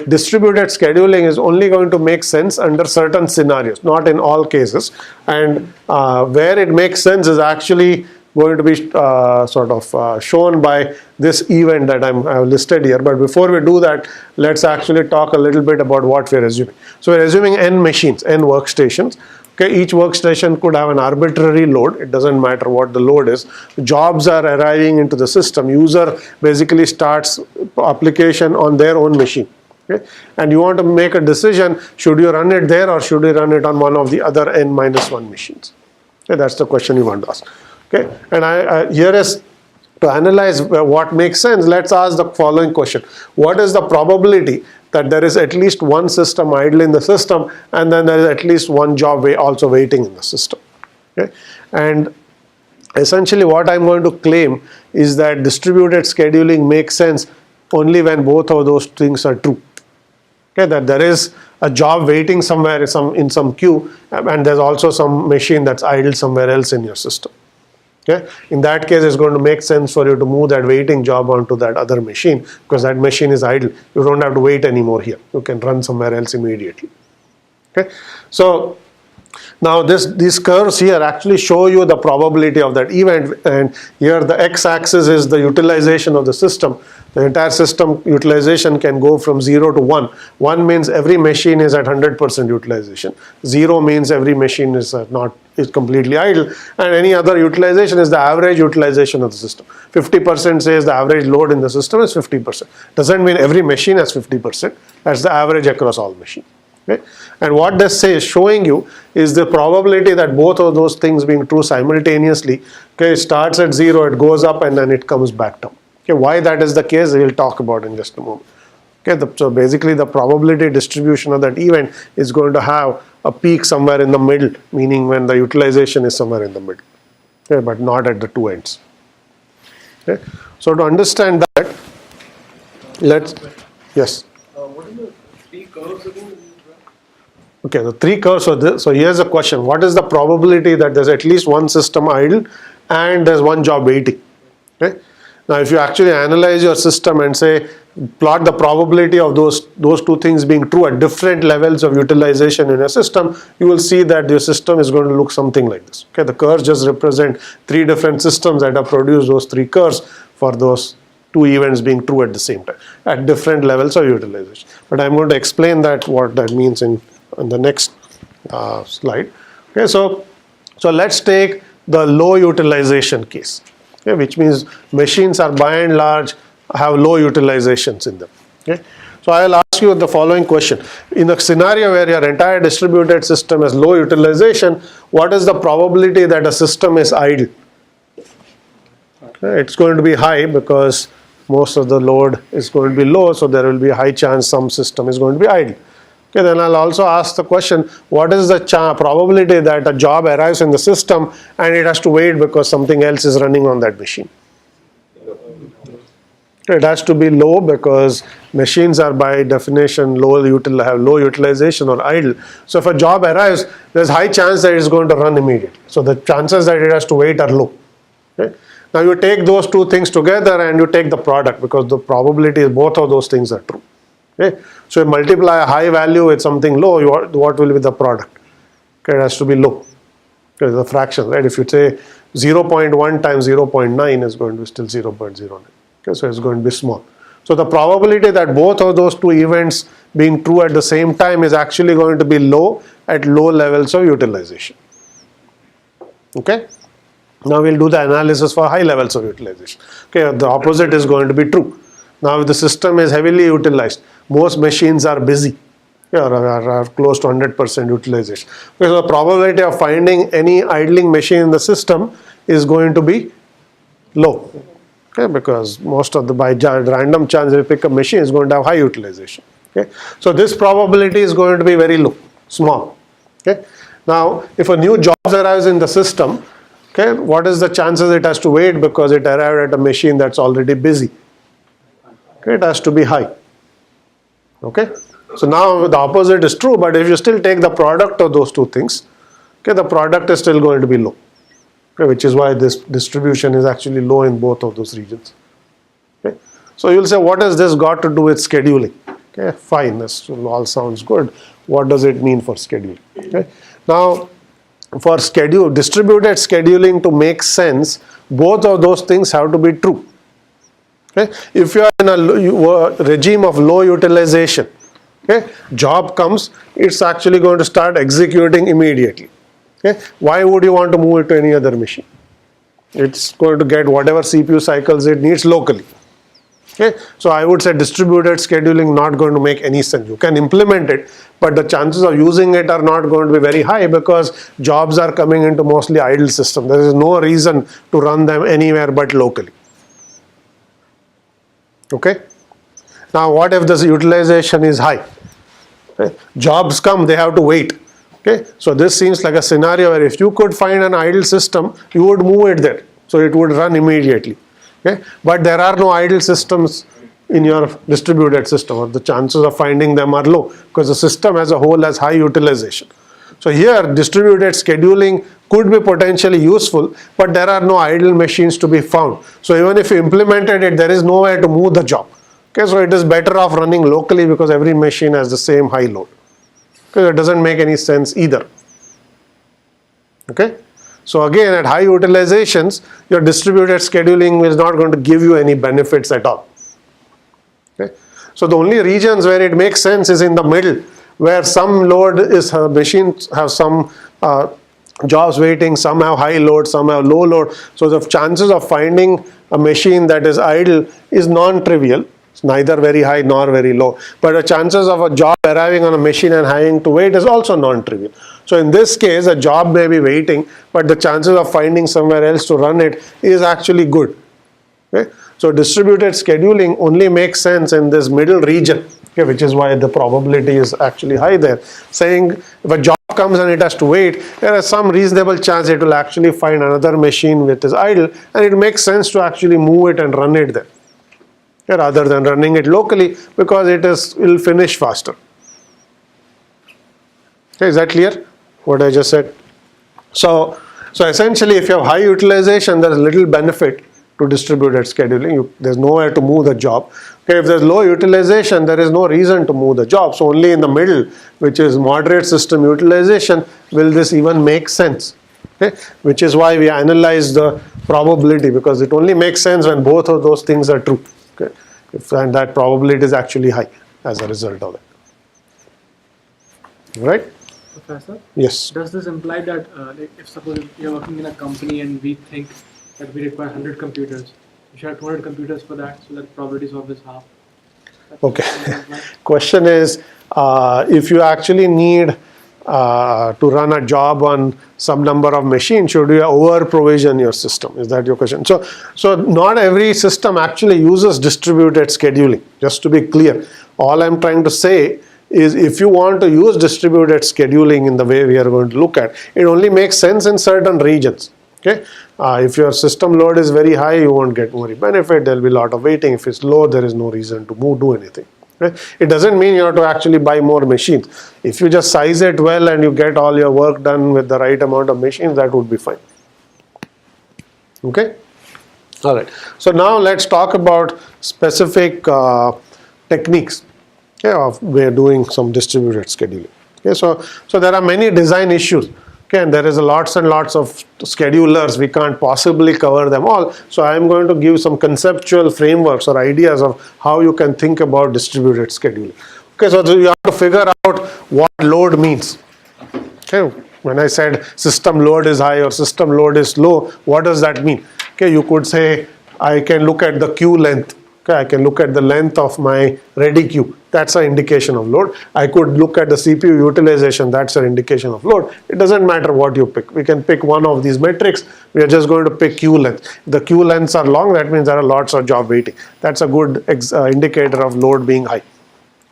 distributed scheduling is only going to make sense under certain scenarios, not in all cases. And where it makes sense is actually going to be shown by this event that I've listed here. But before we do that, let's actually talk a little bit about what we're assuming. So we're assuming n machines, n workstations. Okay, each workstation could have an arbitrary load. It doesn't matter what the load is. Jobs are arriving into the system. User basically starts application on their own machine. Okay, and you want to make a decision: should you run it there or should you run it on one of the other n-1 machines? Okay, that's the question you want to ask. Okay, and here is to analyze what makes sense. Let's ask the following question: what is the probability that there is at least one system idle in the system, and then there is at least one job also waiting in the system? Okay, and essentially what I'm going to claim is that distributed scheduling makes sense only when both of those things are true. Okay, that there is a job waiting somewhere in some queue, and there's also some machine that's idle somewhere else in your system. Okay, in that case, it's going to make sense for you to move that waiting job onto that other machine, because that machine is idle. You don't have to wait anymore here. You can run somewhere else immediately. Okay, so now these curves here actually show you the probability of that event, and here the x-axis is the utilization of the system. The entire system utilization can go from 0 to 1. 1 means every machine is at 100% utilization. 0 means every machine is completely idle, and any other utilization is the average utilization of the system. 50% says the average load in the system is 50%. Doesn't mean every machine has 50%. That's the average across all machines. Okay? And what this is showing you is the probability that both of those things being true simultaneously. Okay, it starts at 0, it goes up, and then it comes back down. Okay, why that is the case, we'll talk about in just a moment. Okay, so basically the probability distribution of that event is going to have a peak somewhere in the middle, meaning when the utilization is somewhere in the middle. Okay, but not at the two ends. Okay, so to understand that, let's, yes. What are the three curves again? Okay, the three curves. So here's a question: what is the probability that there's at least one system idle and there's one job waiting? Okay. Now, if you actually analyze your system and say plot the probability of those two things being true at different levels of utilization in a system, you will see that your system is going to look something like this. Okay, the curves just represent three different systems that have produced those three curves for those two events being true at the same time at different levels of utilization. But I'm going to explain that what that means in the next slide. Okay, so let's take the low utilization case. Okay, which means machines are by and large have low utilizations in them. Okay, so I'll ask you the following question: in a scenario where your entire distributed system has low utilization, what is the probability that a system is idle? Okay, it's going to be high because most of the load is going to be low, so there will be a high chance some system is going to be idle. Okay, then I'll also ask the question, what is the probability that a job arrives in the system and it has to wait because something else is running on that machine? It has to be low because machines are by definition have low utilization or idle. So if a job arrives, there's high chance that it's going to run immediately. So the chances that it has to wait are low. Okay? Now you take those two things together and you take the product, because the probability is both of those things are true. Okay? So you multiply a high value with something low, what will be the product? Okay, it has to be low. Okay, the fraction, right? If you say 0.1 times 0.9 is going to be still 0.09. Okay, so it's going to be small. So the probability that both of those two events being true at the same time is actually going to be low at low levels of utilization. Okay? Now we'll do the analysis for high levels of utilization. Okay, the opposite is going to be true. Now if the system is heavily utilized, most machines are busy, or are close to 100% utilization. Okay, so the probability of finding any idling machine in the system is going to be low. Okay, because most of the by random chance if you pick a machine is going to have high utilization. Okay, so this probability is going to be very low, small. Okay, now if a new job arrives in the system, okay, what is the chances it has to wait because it arrived at a machine that's already busy? Okay, it has to be high. Okay, so now the opposite is true, but if you still take the product of those two things, okay, the product is still going to be low. Okay, which is why this distribution is actually low in both of those regions. Okay, so you'll say, what has this got to do with scheduling? Okay, fine, this all sounds good. What does it mean for scheduling? Okay, now for distributed scheduling to make sense, both of those things have to be true. Okay, if you are in a regime of low utilization, okay, job comes, it's actually going to start executing immediately. Okay, why would you want to move it to any other machine? It's going to get whatever CPU cycles it needs locally. Okay, so I would say distributed scheduling not going to make any sense. You can implement it, but the chances of using it are not going to be very high because jobs are coming into mostly idle system. There is no reason to run them anywhere but locally. Okay, now what if the utilization is high? Okay, jobs come, they have to wait. Okay, so this seems like a scenario where if you could find an idle system, you would move it there, so it would run immediately. Okay, but there are no idle systems in your distributed system, or the chances of finding them are low because the system as a whole has high utilization. So here distributed scheduling could be potentially useful, but there are no idle machines to be found. So even if you implemented it, there is nowhere to move the job. Okay, so it is better off running locally because every machine has the same high load. Okay, it doesn't make any sense either. Okay, so again at high utilizations, your distributed scheduling is not going to give you any benefits at all. Okay, so the only regions where it makes sense is in the middle, where some load is machines have some jobs waiting, some have high load, some have low load. So the chances of finding a machine that is idle is non-trivial. It's neither very high nor very low. But the chances of a job arriving on a machine and having to wait is also non-trivial. So in this case, a job may be waiting, but the chances of finding somewhere else to run it is actually good. Okay? So distributed scheduling only makes sense in this middle region, okay, which is why the probability is actually high there. Saying if a job comes and it has to wait, there is some reasonable chance it will actually find another machine which is idle, and it makes sense to actually move it and run it there, okay, rather than running it locally because it will finish faster. Okay, is that clear what I just said? So essentially if you have high utilization, there is little benefit to distributed scheduling. There's nowhere to move the job. Okay, if there's low utilization, there is no reason to move the job. So only in the middle, which is moderate system utilization, will this even make sense. Okay, which is why we analyze the probability, because it only makes sense when both of those things are true. Okay, and that probability is actually high as a result of it. Right? Professor? Yes. Does this imply that like if suppose you're working in a company and we think that we require 100 computers, we should have 200 computers for that, so that probability is always half? Okay. Question is, if you actually need to run a job on some number of machines, should you over provision your system? Is that your question? So not every system actually uses distributed scheduling, just to be clear. All I'm trying to say is if you want to use distributed scheduling in the way we are going to look at, it only makes sense in certain regions. Okay, if your system load is very high, you won't get more benefit. There will be a lot of waiting. If it's low, there is no reason to do anything. Right? It doesn't mean you have to actually buy more machines. If you just size it well and you get all your work done with the right amount of machines, that would be fine. Okay. All right. So now let's talk about specific techniques. Okay, of we're doing some distributed scheduling. Okay, so there are many design issues. Okay, and there is lots and lots of schedulers. We can't possibly cover them all. So I am going to give some conceptual frameworks or ideas of how you can think about distributed scheduling. Okay, so you have to figure out what load means. Okay, when I said system load is high or system load is low, what does that mean? Okay, you could say I can look at the queue length. Okay, I can look at the length of my ready queue. That's an indication of load. I could look at the CPU utilization. That's an indication of load. It doesn't matter what you pick. We can pick one of these metrics. We are just going to pick queue length. If the queue lengths are long, that means there are lots of job waiting. That's a good indicator of load being high.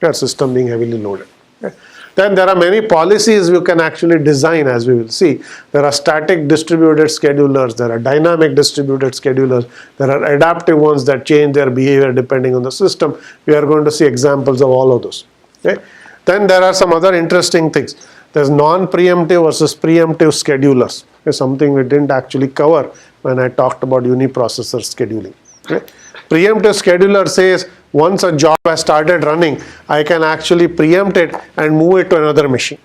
Okay, system being heavily loaded. Okay. Then there are many policies you can actually design, as we will see. There are static distributed schedulers, there are dynamic distributed schedulers, there are adaptive ones that change their behavior depending on the system. We are going to see examples of all of those. Okay? Then there are some other interesting things. There's non-preemptive versus preemptive schedulers. Okay? Something we didn't actually cover when I talked about uniprocessor scheduling. Okay? Preemptive scheduler says once a job has started running, I can actually preempt it and move it to another machine.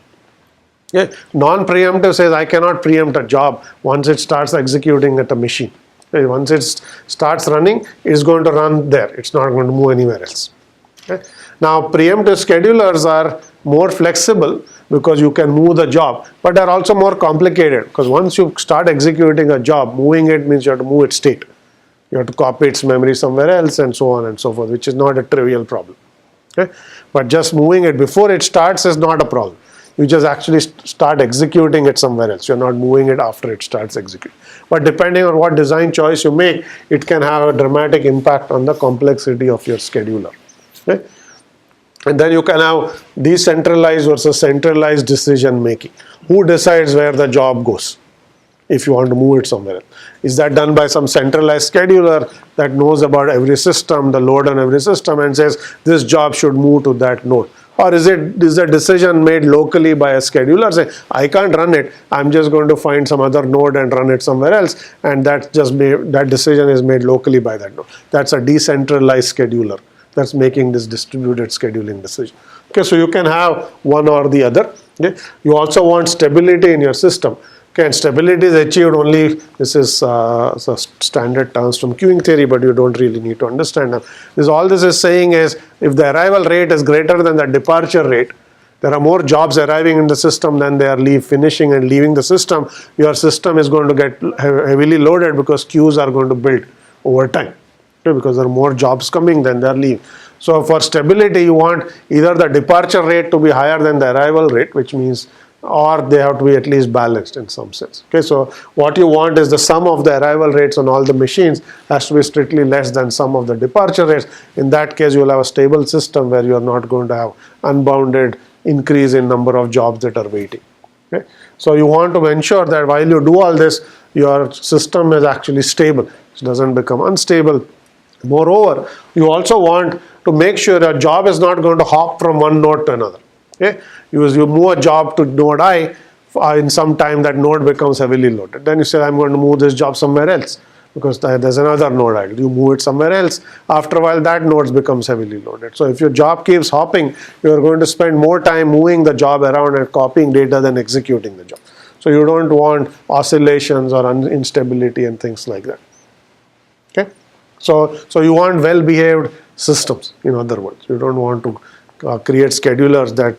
Okay? Non-preemptive says I cannot preempt a job once it starts executing at a machine. Okay? Once it starts running, it's going to run there. It's not going to move anywhere else. Okay? Now, preemptive schedulers are more flexible because you can move the job, but they're also more complicated because once you start executing a job, moving it means you have to move its state. You have to copy its memory somewhere else and so on and so forth, which is not a trivial problem. Okay? But just moving it before it starts is not a problem. You just actually start executing it somewhere else. You're not moving it after it starts executing. But depending on what design choice you make, it can have a dramatic impact on the complexity of your scheduler. Okay? And then you can have decentralized versus centralized decision making. Who decides where the job goes? If you want to move it somewhere else. Is that done by some centralized scheduler that knows about every system, the load on every system, and says this job should move to that node? Or is the decision made locally by a scheduler saying I can't run it, I'm just going to find some other node and run it somewhere else, and that decision is made locally by that node. That's a decentralized scheduler that's making this distributed scheduling decision. Okay, so you can have one or the other. Okay? You also want stability in your system. Okay, and stability is achieved only, this is standard terms from queuing theory, but you don't really need to understand them. Because all this is saying is, if the arrival rate is greater than the departure rate, there are more jobs arriving in the system than they are finishing and leaving the system, your system is going to get heavily loaded because queues are going to build over time. Okay, because there are more jobs coming than they are leaving. So for stability, you want either the departure rate to be higher than the arrival rate, which means or they have to be at least balanced in some sense. Okay, so what you want is the sum of the arrival rates on all the machines has to be strictly less than sum of the departure rates. In that case, you will have a stable system where you are not going to have unbounded increase in number of jobs that are waiting. Okay, so you want to ensure that while you do all this, your system is actually stable. It doesn't become unstable. Moreover, you also want to make sure your job is not going to hop from one node to another. Okay? You move a job to node I, in some time that node becomes heavily loaded. Then you say, I'm going to move this job somewhere else because there's another node idle. You move it somewhere else. After a while, that node becomes heavily loaded. So if your job keeps hopping, you're going to spend more time moving the job around and copying data than executing the job. So you don't want oscillations or instability and things like that. Okay? So you want well-behaved systems, in other words. You don't want to create schedulers that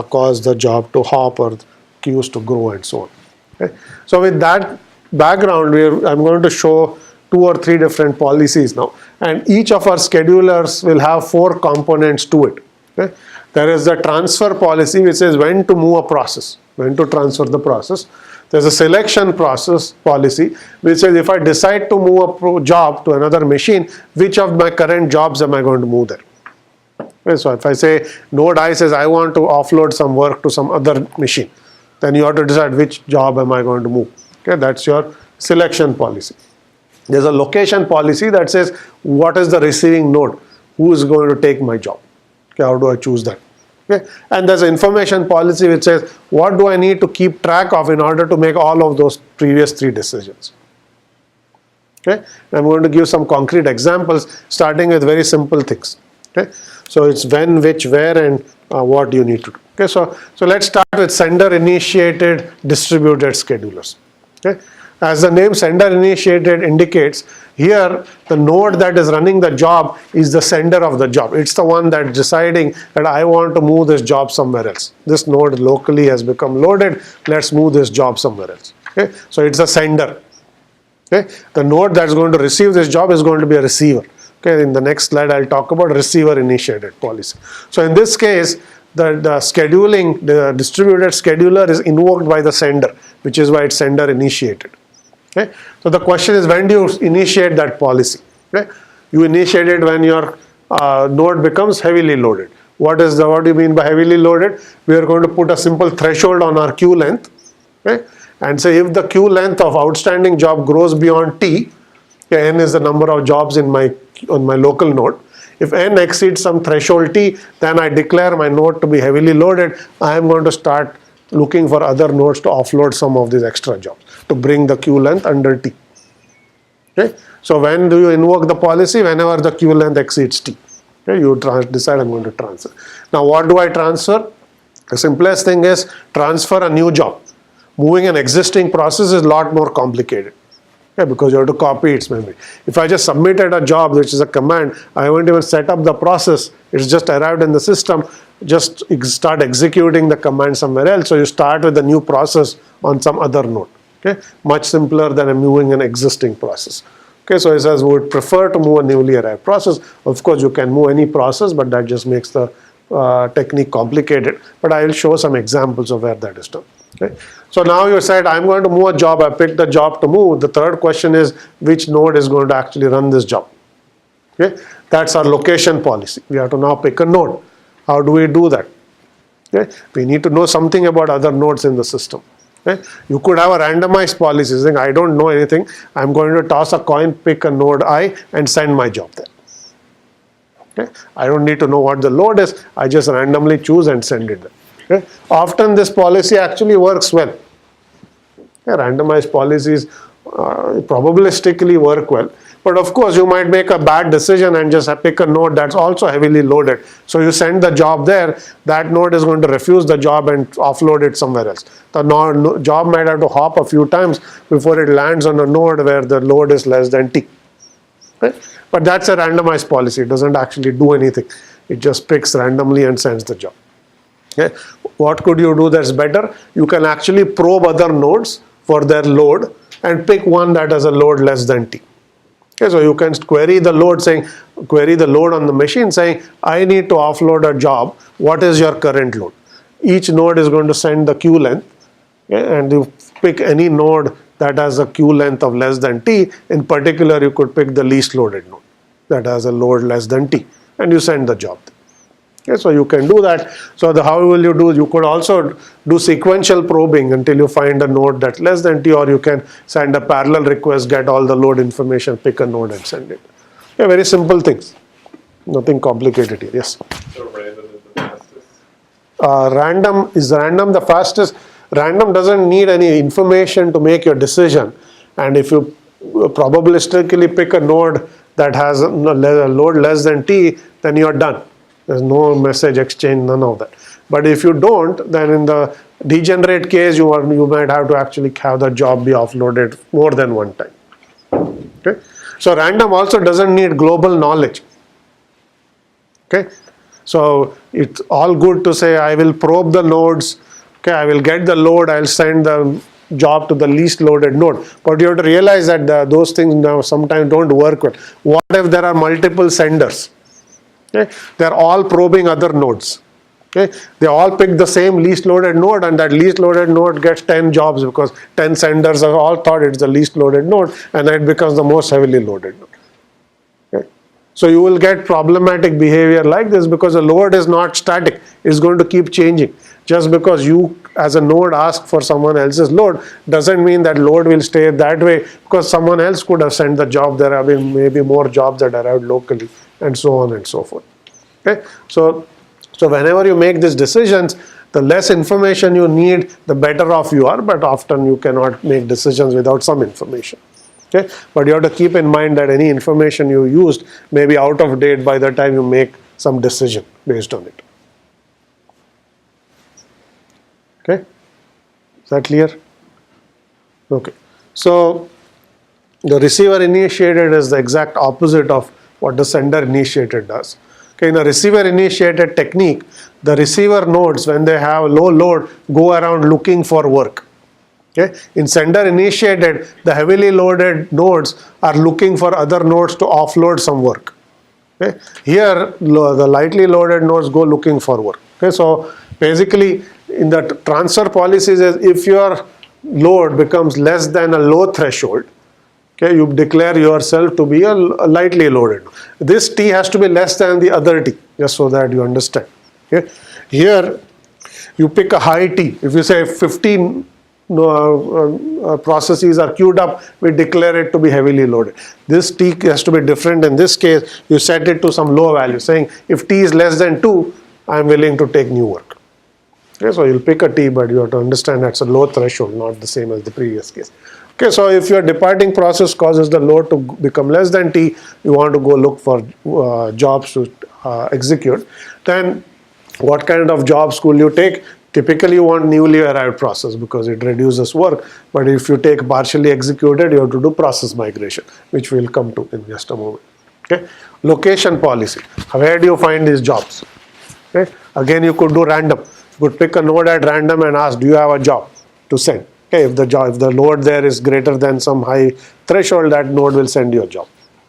cause the job to hop or queues to grow and so on. Okay? So with that background, I'm going to show 2 or 3 different policies now, and each of our schedulers will have 4 components to it. Okay? There is the transfer policy, which says when to move a process, when to transfer the process. There's a selection process policy, which says if I decide to move a job to another machine, which of my current jobs am I going to move there? Okay, so if I say node I says I want to offload some work to some other machine, then you have to decide which job am I going to move. Okay, that's your selection policy. There's a location policy that says what is the receiving node, who is going to take my job. Okay, how do I choose that? Okay, and there's an information policy which says what do I need to keep track of in order to make all of those previous 3 decisions. Okay, I'm going to give some concrete examples starting with very simple things. Okay, so it's when, which, where, and what you need to do. Okay, so let's start with sender initiated distributed schedulers. Okay, as the name sender initiated indicates, here the node that is running the job is the sender of the job. It's the one that's deciding that I want to move this job somewhere else. This node locally has become loaded, let's move this job somewhere else. Okay, so it's a sender. Okay, the node that's going to receive this job is going to be a receiver. Okay, in the next slide I'll talk about receiver initiated policy. So in this case, the scheduling, the distributed scheduler is invoked by the sender, which is why it's sender initiated. Okay, so the question is, when do you initiate that policy? Okay, you initiate it when your node becomes heavily loaded. What do you mean by heavily loaded? We are going to put a simple threshold on our queue length. Okay, and say if the queue length of outstanding job grows beyond T, okay, n is the number of jobs on my local node. If n exceeds some threshold T, then I declare my node to be heavily loaded. I am going to start looking for other nodes to offload some of these extra jobs to bring the queue length under T. Okay, so when do you invoke the policy? Whenever the queue length exceeds T. Okay, you decide I'm going to transfer. Now what do I transfer? The simplest thing is transfer a new job. Moving an existing process is a lot more complicated. Okay, because you have to copy its memory. If I just submitted a job, which is a command, I won't even set up the process. It's just arrived in the system. Just start executing the command somewhere else. So you start with a new process on some other node. Okay, much simpler than moving an existing process. Okay, so it says we would prefer to move a newly arrived process. Of course, you can move any process, but that just makes the technique complicated. But I will show some examples of where that is done. Okay. So now you said I'm going to move a job, I picked the job to move. The third question is which node is going to actually run this job. Okay. That's our location policy. We have to now pick a node. How do we do that? Okay. We need to know something about other nodes in the system. Okay. You could have a randomized policy saying I don't know anything, I'm going to toss a coin, pick a node I and send my job there. Okay. I don't need to know what the load is, I just randomly choose and send it there. Okay. Often this policy actually works well. Okay. Randomized policies probabilistically work well. But of course you might make a bad decision and just pick a node that's also heavily loaded. So you send the job there, that node is going to refuse the job and offload it somewhere else. The job might have to hop a few times before it lands on a node where the load is less than T. Okay. But that's a randomized policy, it doesn't actually do anything. It just picks randomly and sends the job. Okay. What could you do that's better? You can actually probe other nodes for their load and pick one that has a load less than T. Okay, so you can query the load on the machine saying, I need to offload a job, what is your current load? Each node is going to send the queue length, okay, and you pick any node that has a queue length of less than T. In particular, you could pick the least loaded node that has a load less than T, and you send the job. Okay, so you can do that. So how will you do? You could also do sequential probing until you find a node that's less than T, or you can send a parallel request, get all the load information, pick a node and send it. Okay, very simple things. Nothing complicated here. Yes? So random is the fastest? Random is the fastest. Random doesn't need any information to make your decision. And if you probabilistically pick a node that has a load less than T, then you're done. There's no message exchange, none of that. But if you don't, then in the degenerate case, you might have to actually have the job be offloaded more than one time. Okay? So random also doesn't need global knowledge. Okay? So it's all good to say I will probe the nodes, okay, I will get the load, I'll send the job to the least loaded node. But you have to realize that those things now sometimes don't work well. What if there are multiple senders? Okay, they're all probing other nodes. Okay, they all pick the same least loaded node, and that least loaded node gets 10 jobs because 10 senders are all thought it's the least loaded node, and then it becomes the most heavily loaded node. Okay, So you will get problematic behavior like this because the load is not static, it's going to keep changing. Just because you as a node ask for someone else's load doesn't mean that load will stay that way, because someone else could have sent the job, there have been maybe more jobs that arrived locally, and so on and so forth. Okay, so whenever you make these decisions, the less information you need, the better off you are, but often you cannot make decisions without some information. Okay, but you have to keep in mind that any information you used may be out of date by the time you make some decision based on it. Okay, is that clear? Okay, so the receiver initiated is the exact opposite of what the sender initiated does. Okay, in a receiver initiated technique, the receiver nodes, when they have low load, go around looking for work. Okay, in sender initiated, the heavily loaded nodes are looking for other nodes to offload some work. Okay, here the lightly loaded nodes go looking for work. Okay, so basically in the transfer policies, if your load becomes less than a low threshold, okay, you declare yourself to be a lightly loaded. This T has to be less than the other T, just so that you understand. Okay, here you pick a high T. If you say 15 processes are queued up, we declare it to be heavily loaded. This T has to be different. In this case, you set it to some low value, saying if T is less than 2, I am willing to take new work. Okay, so you'll pick a T, but you have to understand that's a low threshold, not the same as the previous case. Okay, so if your departing process causes the load to become less than T, you want to go look for jobs to execute. Then what kind of jobs will you take? Typically you want newly arrived process because it reduces work, but if you take partially executed, you have to do process migration, which we'll come to in just a moment. Okay, location policy. Where do you find these jobs? Okay, again you could do random. You could pick a node at random and ask, do you have a job to send? Okay, if the load there is greater than some high threshold, that node will send you a job.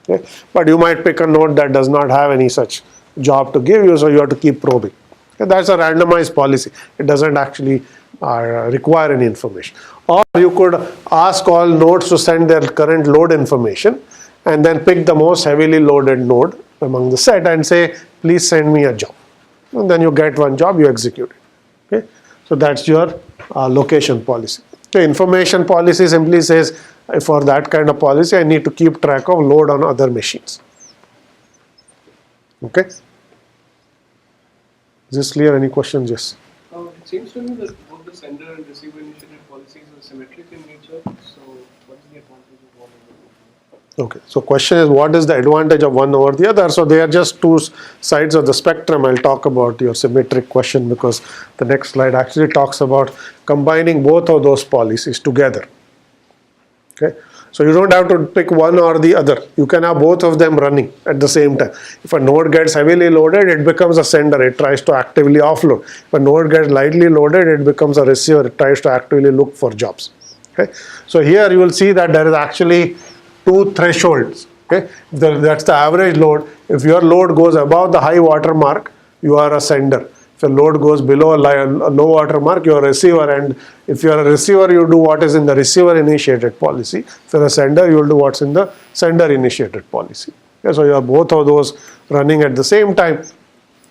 Okay, but you might pick a node that does not have any such job to give you, so you have to keep probing. Okay, that's a randomized policy. It doesn't actually require any information. Or you could ask all nodes to send their current load information and then pick the most heavily loaded node among the set and say, please send me a job. And then you get one job, you execute it. Okay, so that's your location policy. Okay, information policy simply says, for that kind of policy, I need to keep track of load on other machines. Okay, is this clear? Any questions? Yes. It seems to me that both the sender and receiver initiated policies are symmetric in nature. So, what is the advantage of one over the other? Okay, so question is, what is the advantage of one over the other? So they are just two sides of the spectrum. I'll talk about your symmetric question because the next slide actually talks about combining both of those policies together. Okay, so you don't have to pick one or the other. You can have both of them running at the same time. If a node gets heavily loaded, it becomes a sender. It tries to actively offload. If a node gets lightly loaded, it becomes a receiver. It tries to actively look for jobs. Okay, so here you will see that there is actually two thresholds. Okay, that's the average load. If your load goes above the high water mark, you are a sender. If your load goes below a low water mark, you are a receiver. And if you are a receiver, you do what is in the receiver initiated policy. If you are a sender, you will do what's in the sender initiated policy. Okay, so you have both of those running at the same time.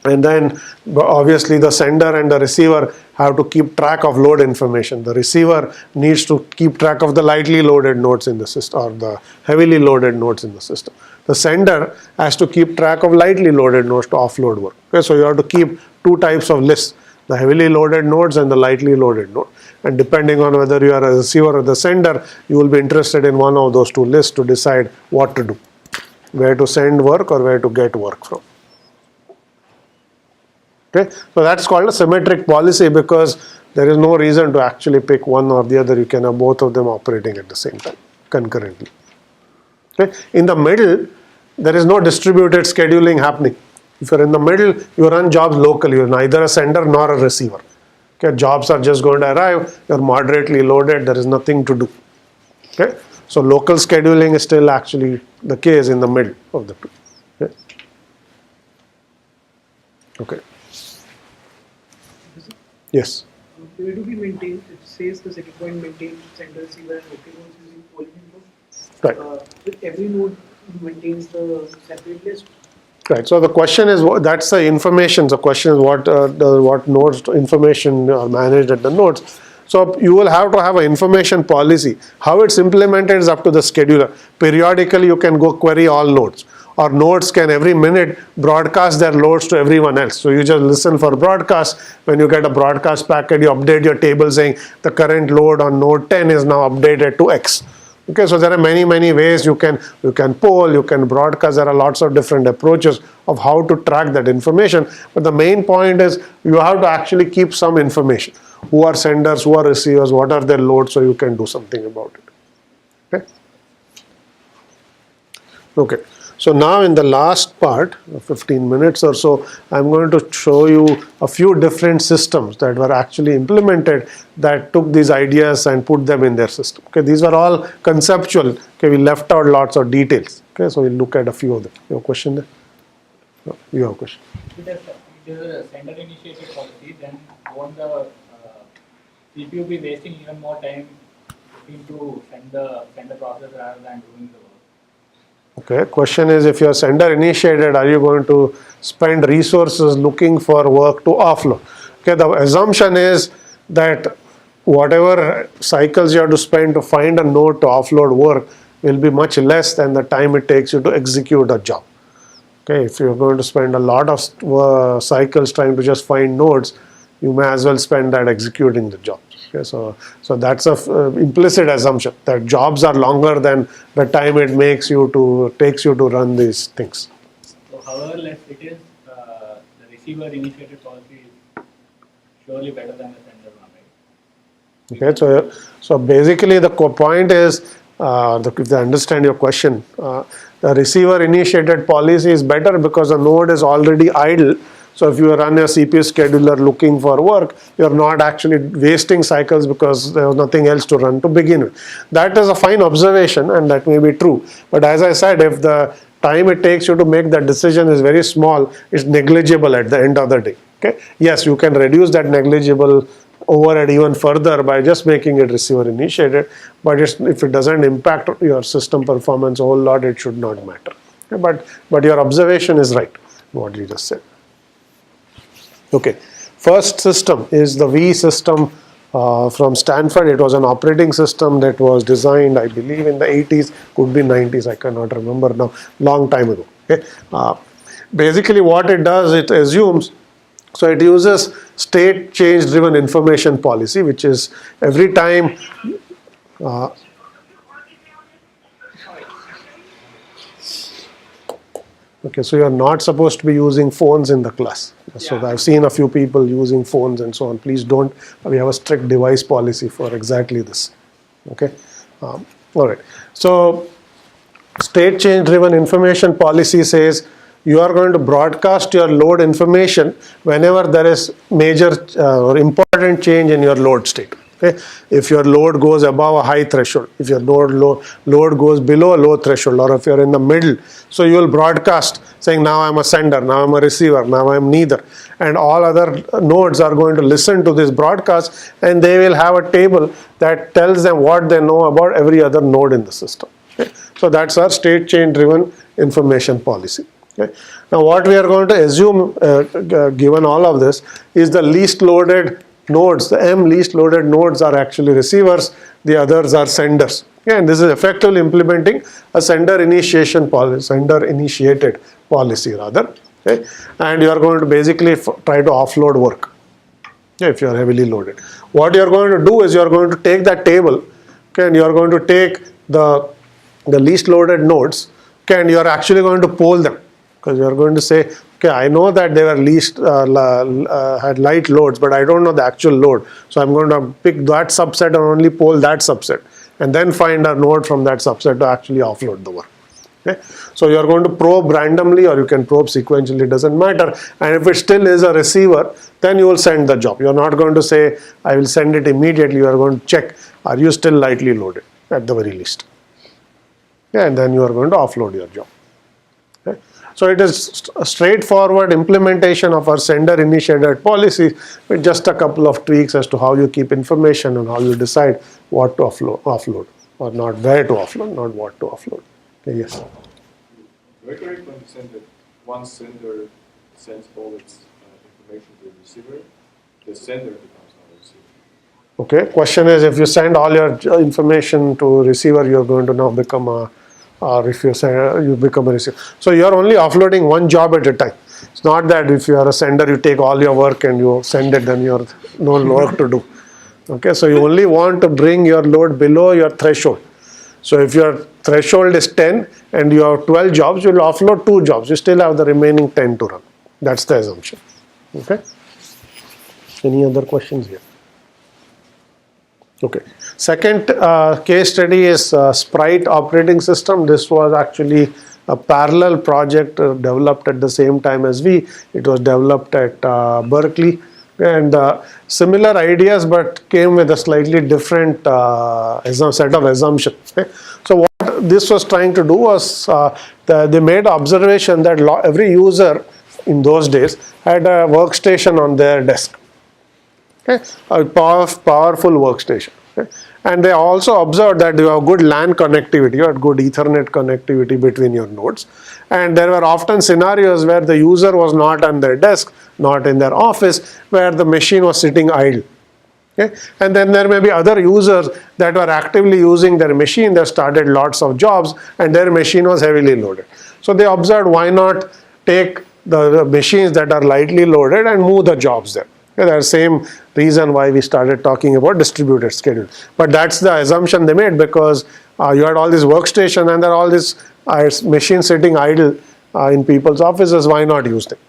And then obviously the sender and the receiver have to keep track of load information. The receiver needs to keep track of the lightly loaded nodes in the system or the heavily loaded nodes in the system. The sender has to keep track of lightly loaded nodes to offload work. Okay, so you have to keep two types of lists, the heavily loaded nodes and the lightly loaded node. And depending on whether you are a receiver or the sender, you will be interested in one of those two lists to decide what to do, where to send work or where to get work from. Okay, so that's called a symmetric policy because there is no reason to actually pick one or the other. You can have both of them operating at the same time concurrently. Okay, in the middle, there is no distributed scheduling happening. If you're in the middle, you run jobs locally. You're neither a sender nor a receiver. Okay, jobs are just going to arrive. You're moderately loaded. There is nothing to do. Okay, so local scheduling is still actually the case in the middle of the two. Okay. Okay. Yes. Where do we maintain? It says the second point maintains sender, receiver, and local nodes using polling input. Right. With every node maintains the separate list, Right. So the question is, that's the information. The question is what nodes information are managed at the nodes. So you will have to have an information policy. How it's implemented is up to the scheduler. Periodically, you can go query all nodes, or nodes can every minute broadcast their loads to everyone else. So you just listen for broadcast. When you get a broadcast packet, you update your table saying the current load on node 10 is now updated to X. Okay, so there are many ways you can poll, you can broadcast. There are lots of different approaches of how to track that information. But the main point is you have to actually keep some information. Who are senders, who are receivers, what are their loads, so you can do something about it. Okay. Okay. So now in the last part, 15 minutes or so, I'm going to show you a few different systems that were actually implemented that took these ideas and put them in their system. Okay, these were all conceptual. Okay, we left out lots of details. Okay, so we'll look at a few of them. You have a question there? No, you have a question. If it is a sender initiated policy, then won't the CPU be wasting even more time looking to send the process rather than doing the work? Okay, question is, if your sender initiated, are you going to spend resources looking for work to offload? Okay, the assumption is that whatever cycles you have to spend to find a node to offload work will be much less than the time it takes you to execute a job. Okay, if you're going to spend a lot of cycles trying to just find nodes, you may as well spend that executing the job. Okay, so that's a implicit assumption that jobs are longer than the time it takes you to run these things. So however less it is, the receiver initiated policy is surely better than the sender one, right? Okay, so basically the point is, if I understand your question, the receiver initiated policy is better because the node is already idle. So if you run your CPU scheduler looking for work, you're not actually wasting cycles because there was nothing else to run to begin with. That is a fine observation and that may be true. But as I said, if the time it takes you to make that decision is very small, it's negligible at the end of the day. Okay? Yes, you can reduce that negligible overhead even further by just making it receiver initiated, but if it doesn't impact your system performance a whole lot, it should not matter. Okay? But your observation is right, what you just said. Okay, first system is the V system from Stanford. It was an operating system that was designed, I believe, in the 80s, could be 90s, I cannot remember now, long time ago. Okay, basically what it does, it assumes, so it uses state change driven information policy, which is every time okay, so you're not supposed to be using phones in the class. So I've seen a few people using phones and so on. Please don't. We have a strict device policy for exactly this. Okay. All right. So state change driven information policy says you are going to broadcast your load information whenever there is major or important change in your load state. Okay. If your load goes above a high threshold, if your load goes below a low threshold, or if you're in the middle, so you will broadcast saying now I'm a sender, now I'm a receiver, now I'm neither, and all other nodes are going to listen to this broadcast and they will have a table that tells them what they know about every other node in the system. Okay. So that's our state change driven information policy. Okay. Now what we are going to assume given all of this is the least loaded nodes, the M least loaded nodes are actually receivers, the others are senders. Okay, and this is effectively implementing a sender initiated policy rather. Okay, and you are going to basically try to offload work. Okay, if you are heavily loaded. What you are going to do is you are going to take that table, okay, and you are going to take the least loaded nodes, okay, and you are actually going to poll them, because you are going to say, okay, I know that they were had light loads, but I don't know the actual load. So I'm going to pick that subset and only poll that subset, and then find a node from that subset to actually offload the work. Okay? So you're going to probe randomly, or you can probe sequentially, it doesn't matter. And if it still is a receiver, then you will send the job. You're not going to say, I will send it immediately. You are going to check, are you still lightly loaded at the very least. Yeah, and then you are going to offload your job. Okay? So it is a straightforward implementation of our sender initiated policy with just a couple of tweaks as to how you keep information and how you decide what to offload or not, where to offload, not what to offload. Okay, yes. Very correct to understand that once sender sends all its information to the receiver, the sender becomes not a receiver. Okay, question is, if you send all your information to receiver, you're going to now become a, or if you send, you become a receiver. So you're only offloading one job at a time. It's not that if you are a sender, you take all your work and you send it, then you're no work to do. Okay, so you only want to bring your load below your threshold. So if your threshold is 10 and you have 12 jobs, you'll offload 2 jobs. You still have the remaining 10 to run. That's the assumption. Okay. Any other questions here? Okay. Second case study is Sprite operating system. This was actually a parallel project developed at the same time as we. It was developed at Berkeley, and similar ideas but came with a slightly different set of assumptions. Okay? So what this was trying to do was they made observation that every user in those days had a workstation on their desk. Okay? A powerful workstation. Okay? And they also observed that you have good LAN connectivity, you had good Ethernet connectivity between your nodes. And there were often scenarios where the user was not on their desk, not in their office, where the machine was sitting idle. Okay? And then there may be other users that were actively using their machine, they started lots of jobs, and their machine was heavily loaded. So they observed, why not take the machines that are lightly loaded and move the jobs there. That's the same reason why we started talking about distributed scheduling. But that's the assumption they made, because you had all this workstation and there are all these machines sitting idle in people's offices, why not use them?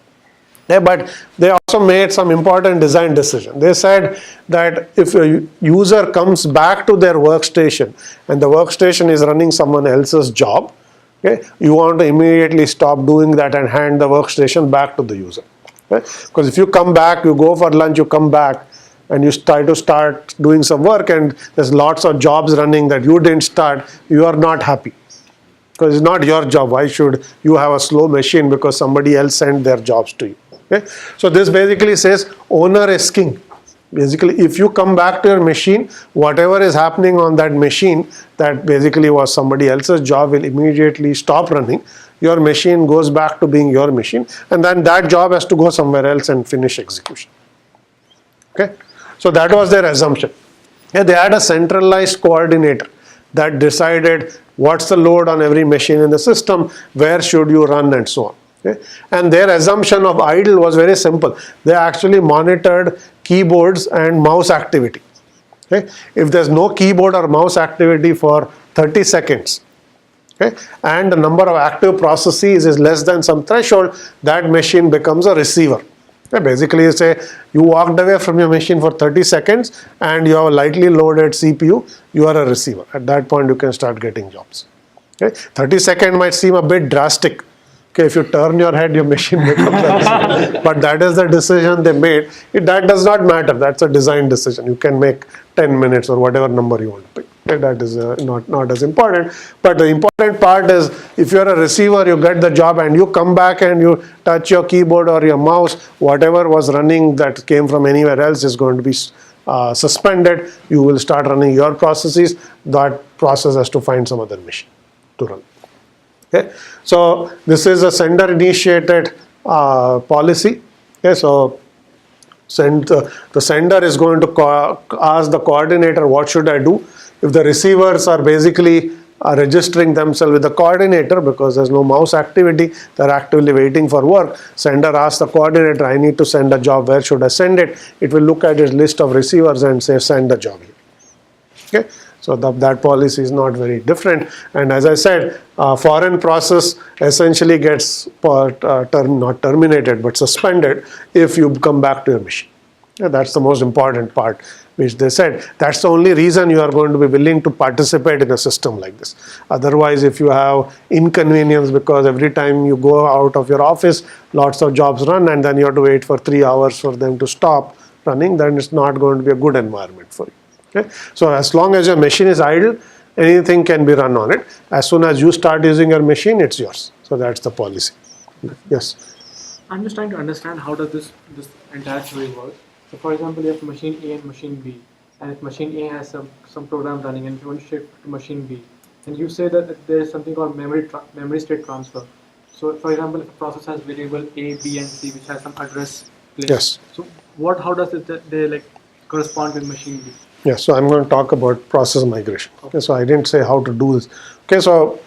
Yeah, but they also made some important design decision. They said that if a user comes back to their workstation and the workstation is running someone else's job, okay, you want to immediately stop doing that and hand the workstation back to the user. Because if you come back, you go for lunch, you come back and you try to start doing some work and there's lots of jobs running that you didn't start, you are not happy. Because it's not your job. Why should you have a slow machine because somebody else sent their jobs to you? Okay? So this basically says owner is king. Basically, if you come back to your machine, whatever is happening on that machine that basically was somebody else's job will immediately stop running. Your machine goes back to being your machine, and then that job has to go somewhere else and finish execution. Okay, so that was their assumption. Yeah, they had a centralized coordinator that decided what's the load on every machine in the system, where should you run, and so on. Okay? And their assumption of idle was very simple. They actually monitored keyboards and mouse activity. Okay? If there's no keyboard or mouse activity for 30 seconds, okay, and the number of active processes is less than some threshold, that machine becomes a receiver. Okay, basically, you say you walked away from your machine for 30 seconds and you have a lightly loaded CPU, you are a receiver. At that point, you can start getting jobs. Okay? 30 seconds might seem a bit drastic. Okay, if you turn your head, your machine becomes a receiver. But that is the decision they made. That does not matter. That's a design decision. You can make 10 minutes or whatever number you want to pick. Okay, that is not as important. But the important part is, if you're a receiver, you get the job and you come back and you touch your keyboard or your mouse, whatever was running that came from anywhere else is going to be suspended. You will start running your processes. That process has to find some other machine to run. Okay, so this is a sender initiated policy. Okay, so the sender is going to ask the coordinator, what should I do? If the receivers are basically registering themselves with the coordinator because there's no mouse activity, they're actively waiting for work. Sender asks the coordinator, I need to send a job, where should I send it? It will look at its list of receivers and say, send the job here. Okay? So that policy is not very different. And as I said, foreign process essentially gets not terminated but suspended if you come back to your machine. Yeah, that's the most important part, which they said. That's the only reason you are going to be willing to participate in a system like this. Otherwise, if you have inconvenience because every time you go out of your office, lots of jobs run and then you have to wait for 3 hours for them to stop running, then it's not going to be a good environment for you. Okay? So as long as your machine is idle, anything can be run on it. As soon as you start using your machine, it's yours. So that's the policy. Yes? I'm just trying to understand how does this entire story work. So for example, you have machine A and machine B, and if machine A has some program running and if you want to shift to machine B, and you say that there is something called memory state transfer. So, for example, if a process has variable A, B, and C, which has some address place. Yes. So, how does they like correspond with machine B? Yes, so I'm going to talk about process migration. Okay, so I didn't say how to do this. Okay, so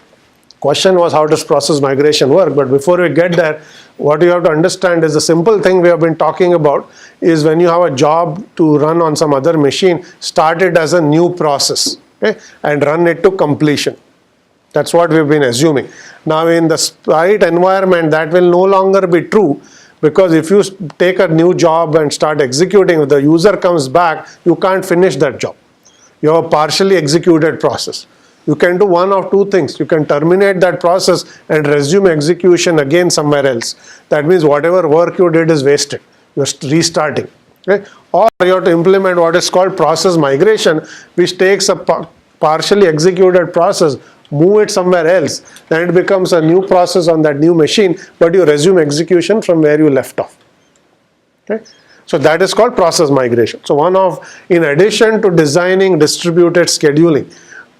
question was how does process migration work? But before we get there, what you have to understand is the simple thing we have been talking about is when you have a job to run on some other machine, start it as a new process, okay, and run it to completion. That's what we've been assuming. Now in the Sprite environment, that will no longer be true, because if you take a new job and start executing, if the user comes back, you can't finish that job. You have a partially executed process. You can do one of two things. You can terminate that process and resume execution again somewhere else. That means whatever work you did is wasted. You're restarting. Okay? Or you have to implement what is called process migration, which takes a partially executed process, move it somewhere else, then it becomes a new process on that new machine, but you resume execution from where you left off. Okay? So that is called process migration. So in addition to designing distributed scheduling,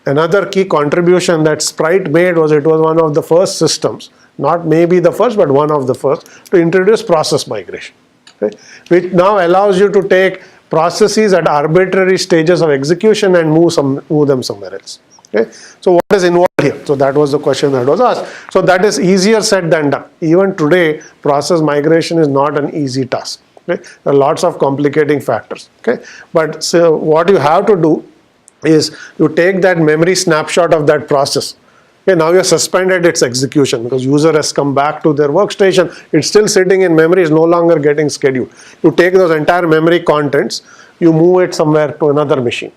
another key contribution that Sprite made was it was one of the first systems, not maybe the first, but one of the first, to introduce process migration, okay? Which now allows you to take processes at arbitrary stages of execution and move them somewhere else. Okay? So what is involved here? So that was the question that was asked. So that is easier said than done. Even today, process migration is not an easy task. Okay? There are lots of complicating factors. Okay? But so what you have to do is you take that memory snapshot of that process. Okay, now you have suspended its execution because user has come back to their workstation. It's still sitting in memory, is no longer getting scheduled. You take those entire memory contents, you move it somewhere to another machine.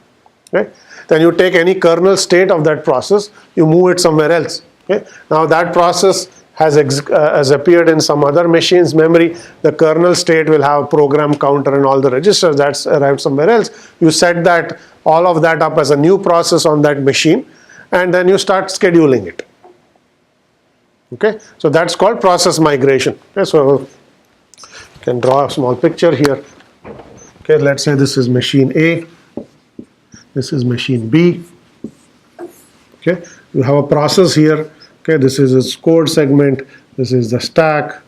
Okay? Then you take any kernel state of that process, you move it somewhere else. Okay? Now that process has appeared in some other machine's memory. The kernel state will have program counter and all the registers that's arrived somewhere else. You set that all of that up as a new process on that machine, and then you start scheduling it. Okay, so that's called process migration. Okay, so you can draw a small picture here. Okay, let's say this is machine A, this is machine B. Okay, you have a process here. Okay, this is its code segment, this is the stack,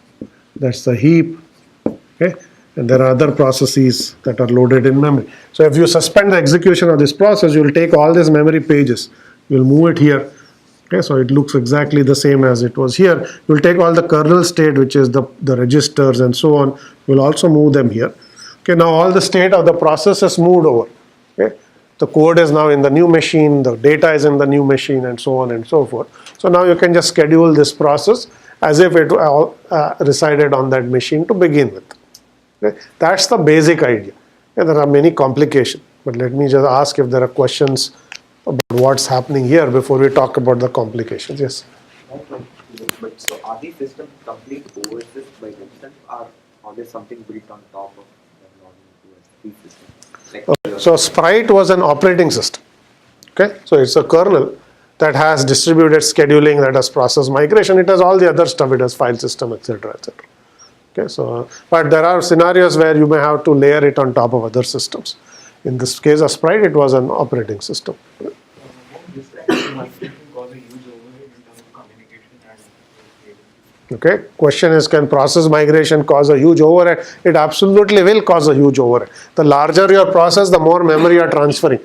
that's the heap. Okay, and there are other processes that are loaded in memory. So if you suspend the execution of this process, you will take all these memory pages, you will move it here. Okay, so it looks exactly the same as it was here. You will take all the kernel state, which is the registers and so on, you will also move them here. Okay, now all the state of the process is moved over. Okay, the code is now in the new machine, the data is in the new machine, and so on and so forth. So now you can just schedule this process as if it resided on that machine to begin with. Okay? That's the basic idea. Okay, there are many complications, but let me just ask if there are questions about what's happening here before we talk about the complications. Yes? But so are these systems complete OSs by themselves, or is something built on top of the logging these systems? Like okay. So Sprite was an operating system. Okay, so it's a kernel that has distributed scheduling, that has process migration, it has all the other stuff, it has file system, etc., etc. Okay, so, but there are scenarios where you may have to layer it on top of other systems. In this case of Sprite, it was an operating system. Okay, question is, can process migration cause a huge overhead? It absolutely will cause a huge overhead. The larger your process, the more memory you are transferring.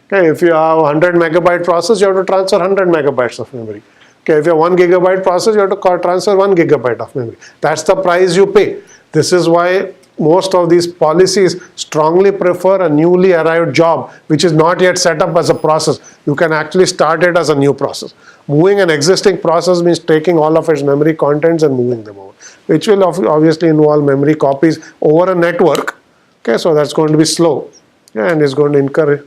Okay, if you have 100 megabyte process, you have to transfer 100 megabytes of memory. Okay, if you have 1 gigabyte process, you have to transfer 1 gigabyte of memory. That's the price you pay. This is why most of these policies strongly prefer a newly arrived job, which is not yet set up as a process. You can actually start it as a new process. Moving an existing process means taking all of its memory contents and moving them over, which will obviously involve memory copies over a network. Okay, so that's going to be slow and is going to incur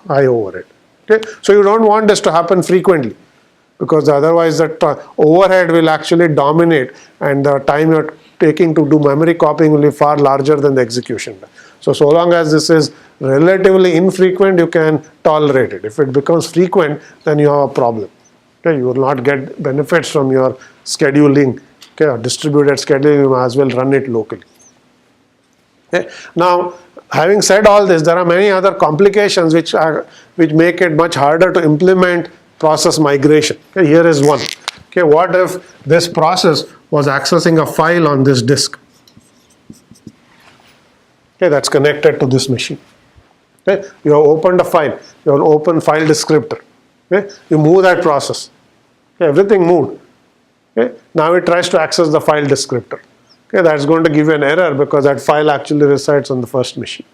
high overhead. Okay, so you don't want this to happen frequently, because otherwise that overhead will actually dominate, and the time you're taking to do memory copying will be far larger than the execution time. So long as this is relatively infrequent, you can tolerate it. If it becomes frequent, then you have a problem. Okay, you will not get benefits from your scheduling. Okay, or distributed scheduling, you might as well run it locally. Okay. Now, having said all this, there are many other complications which make it much harder to implement process migration. Okay, here is one. Okay, what if this process was accessing a file on this disk? Okay, that's connected to this machine. Okay, you have opened a file, you have opened file descriptor. Okay, you move that process. Okay, everything moved. Okay, now it tries to access the file descriptor. Okay, that's going to give you an error because that file actually resides on the first machine.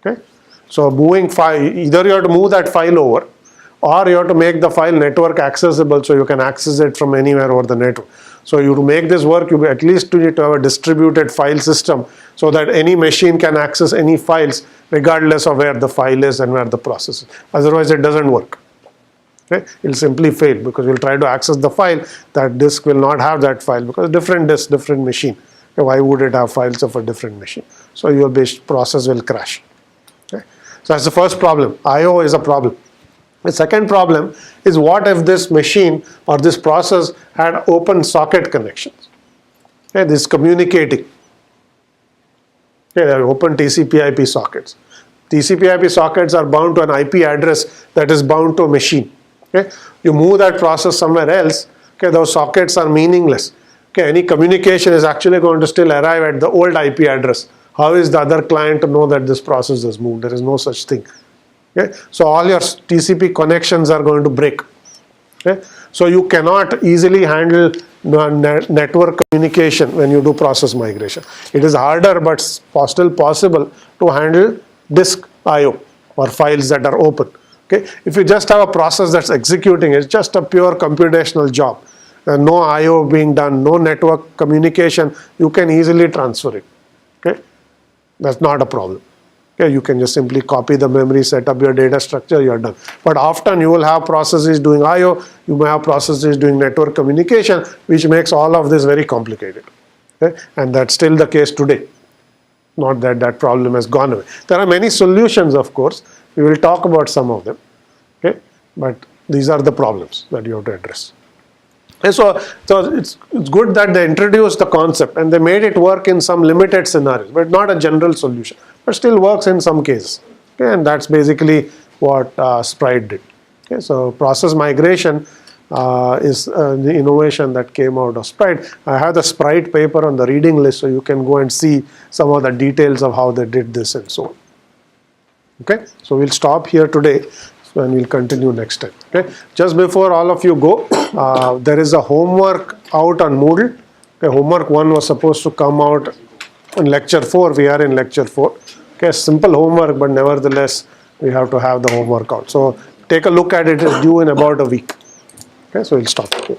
Okay, so moving file, either you have to move that file over, or you have to make the file network accessible so you can access it from anywhere over the network. So you to make this work, you at least need to have a distributed file system so that any machine can access any files regardless of where the file is and where the process is. Otherwise it doesn't work. Okay? It will simply fail because you will try to access the file, that disk will not have that file because different disk, different machine. Okay? Why would it have files of a different machine? So your process will crash. Okay? So that's the first problem. I/O is a problem. The second problem is, what if this machine or this process had open socket connections? Okay, this is communicating. Okay, there are open TCP/IP sockets. TCP/IP sockets are bound to an IP address that is bound to a machine. Okay, you move that process somewhere else. Okay, those sockets are meaningless. Okay, any communication is actually going to still arrive at the old IP address. How is the other client to know that this process has moved? There is no such thing. Okay, so all your TCP connections are going to break. Okay, so you cannot easily handle network communication when you do process migration. It is harder, but still possible to handle disk I/O or files that are open. Okay, if you just have a process that's executing, it's just a pure computational job. No I/O being done, no network communication, you can easily transfer it. Okay, that's not a problem. Okay, you can just simply copy the memory, set up your data structure, you're done. But often you will have processes doing I/O, you may have processes doing network communication, which makes all of this very complicated. Okay? And that's still the case today. Not that that problem has gone away. There are many solutions, of course. We will talk about some of them. Okay? But these are the problems that you have to address. Okay, so it's good that they introduced the concept and they made it work in some limited scenarios, but not a general solution, but still works in some cases. Okay, and that's basically what Sprite did. Okay, so process migration is the innovation that came out of Sprite. I have the Sprite paper on the reading list, so you can go and see some of the details of how they did this and so on. Okay, so we'll stop here today. And we'll continue next time. Okay. Just before all of you go, there is a homework out on Moodle. Okay, homework 1 was supposed to come out in lecture 4. We are in lecture 4. Okay, simple homework, but nevertheless we have to have the homework out. So take a look at it. It's due in about a week. Okay, so we'll stop here.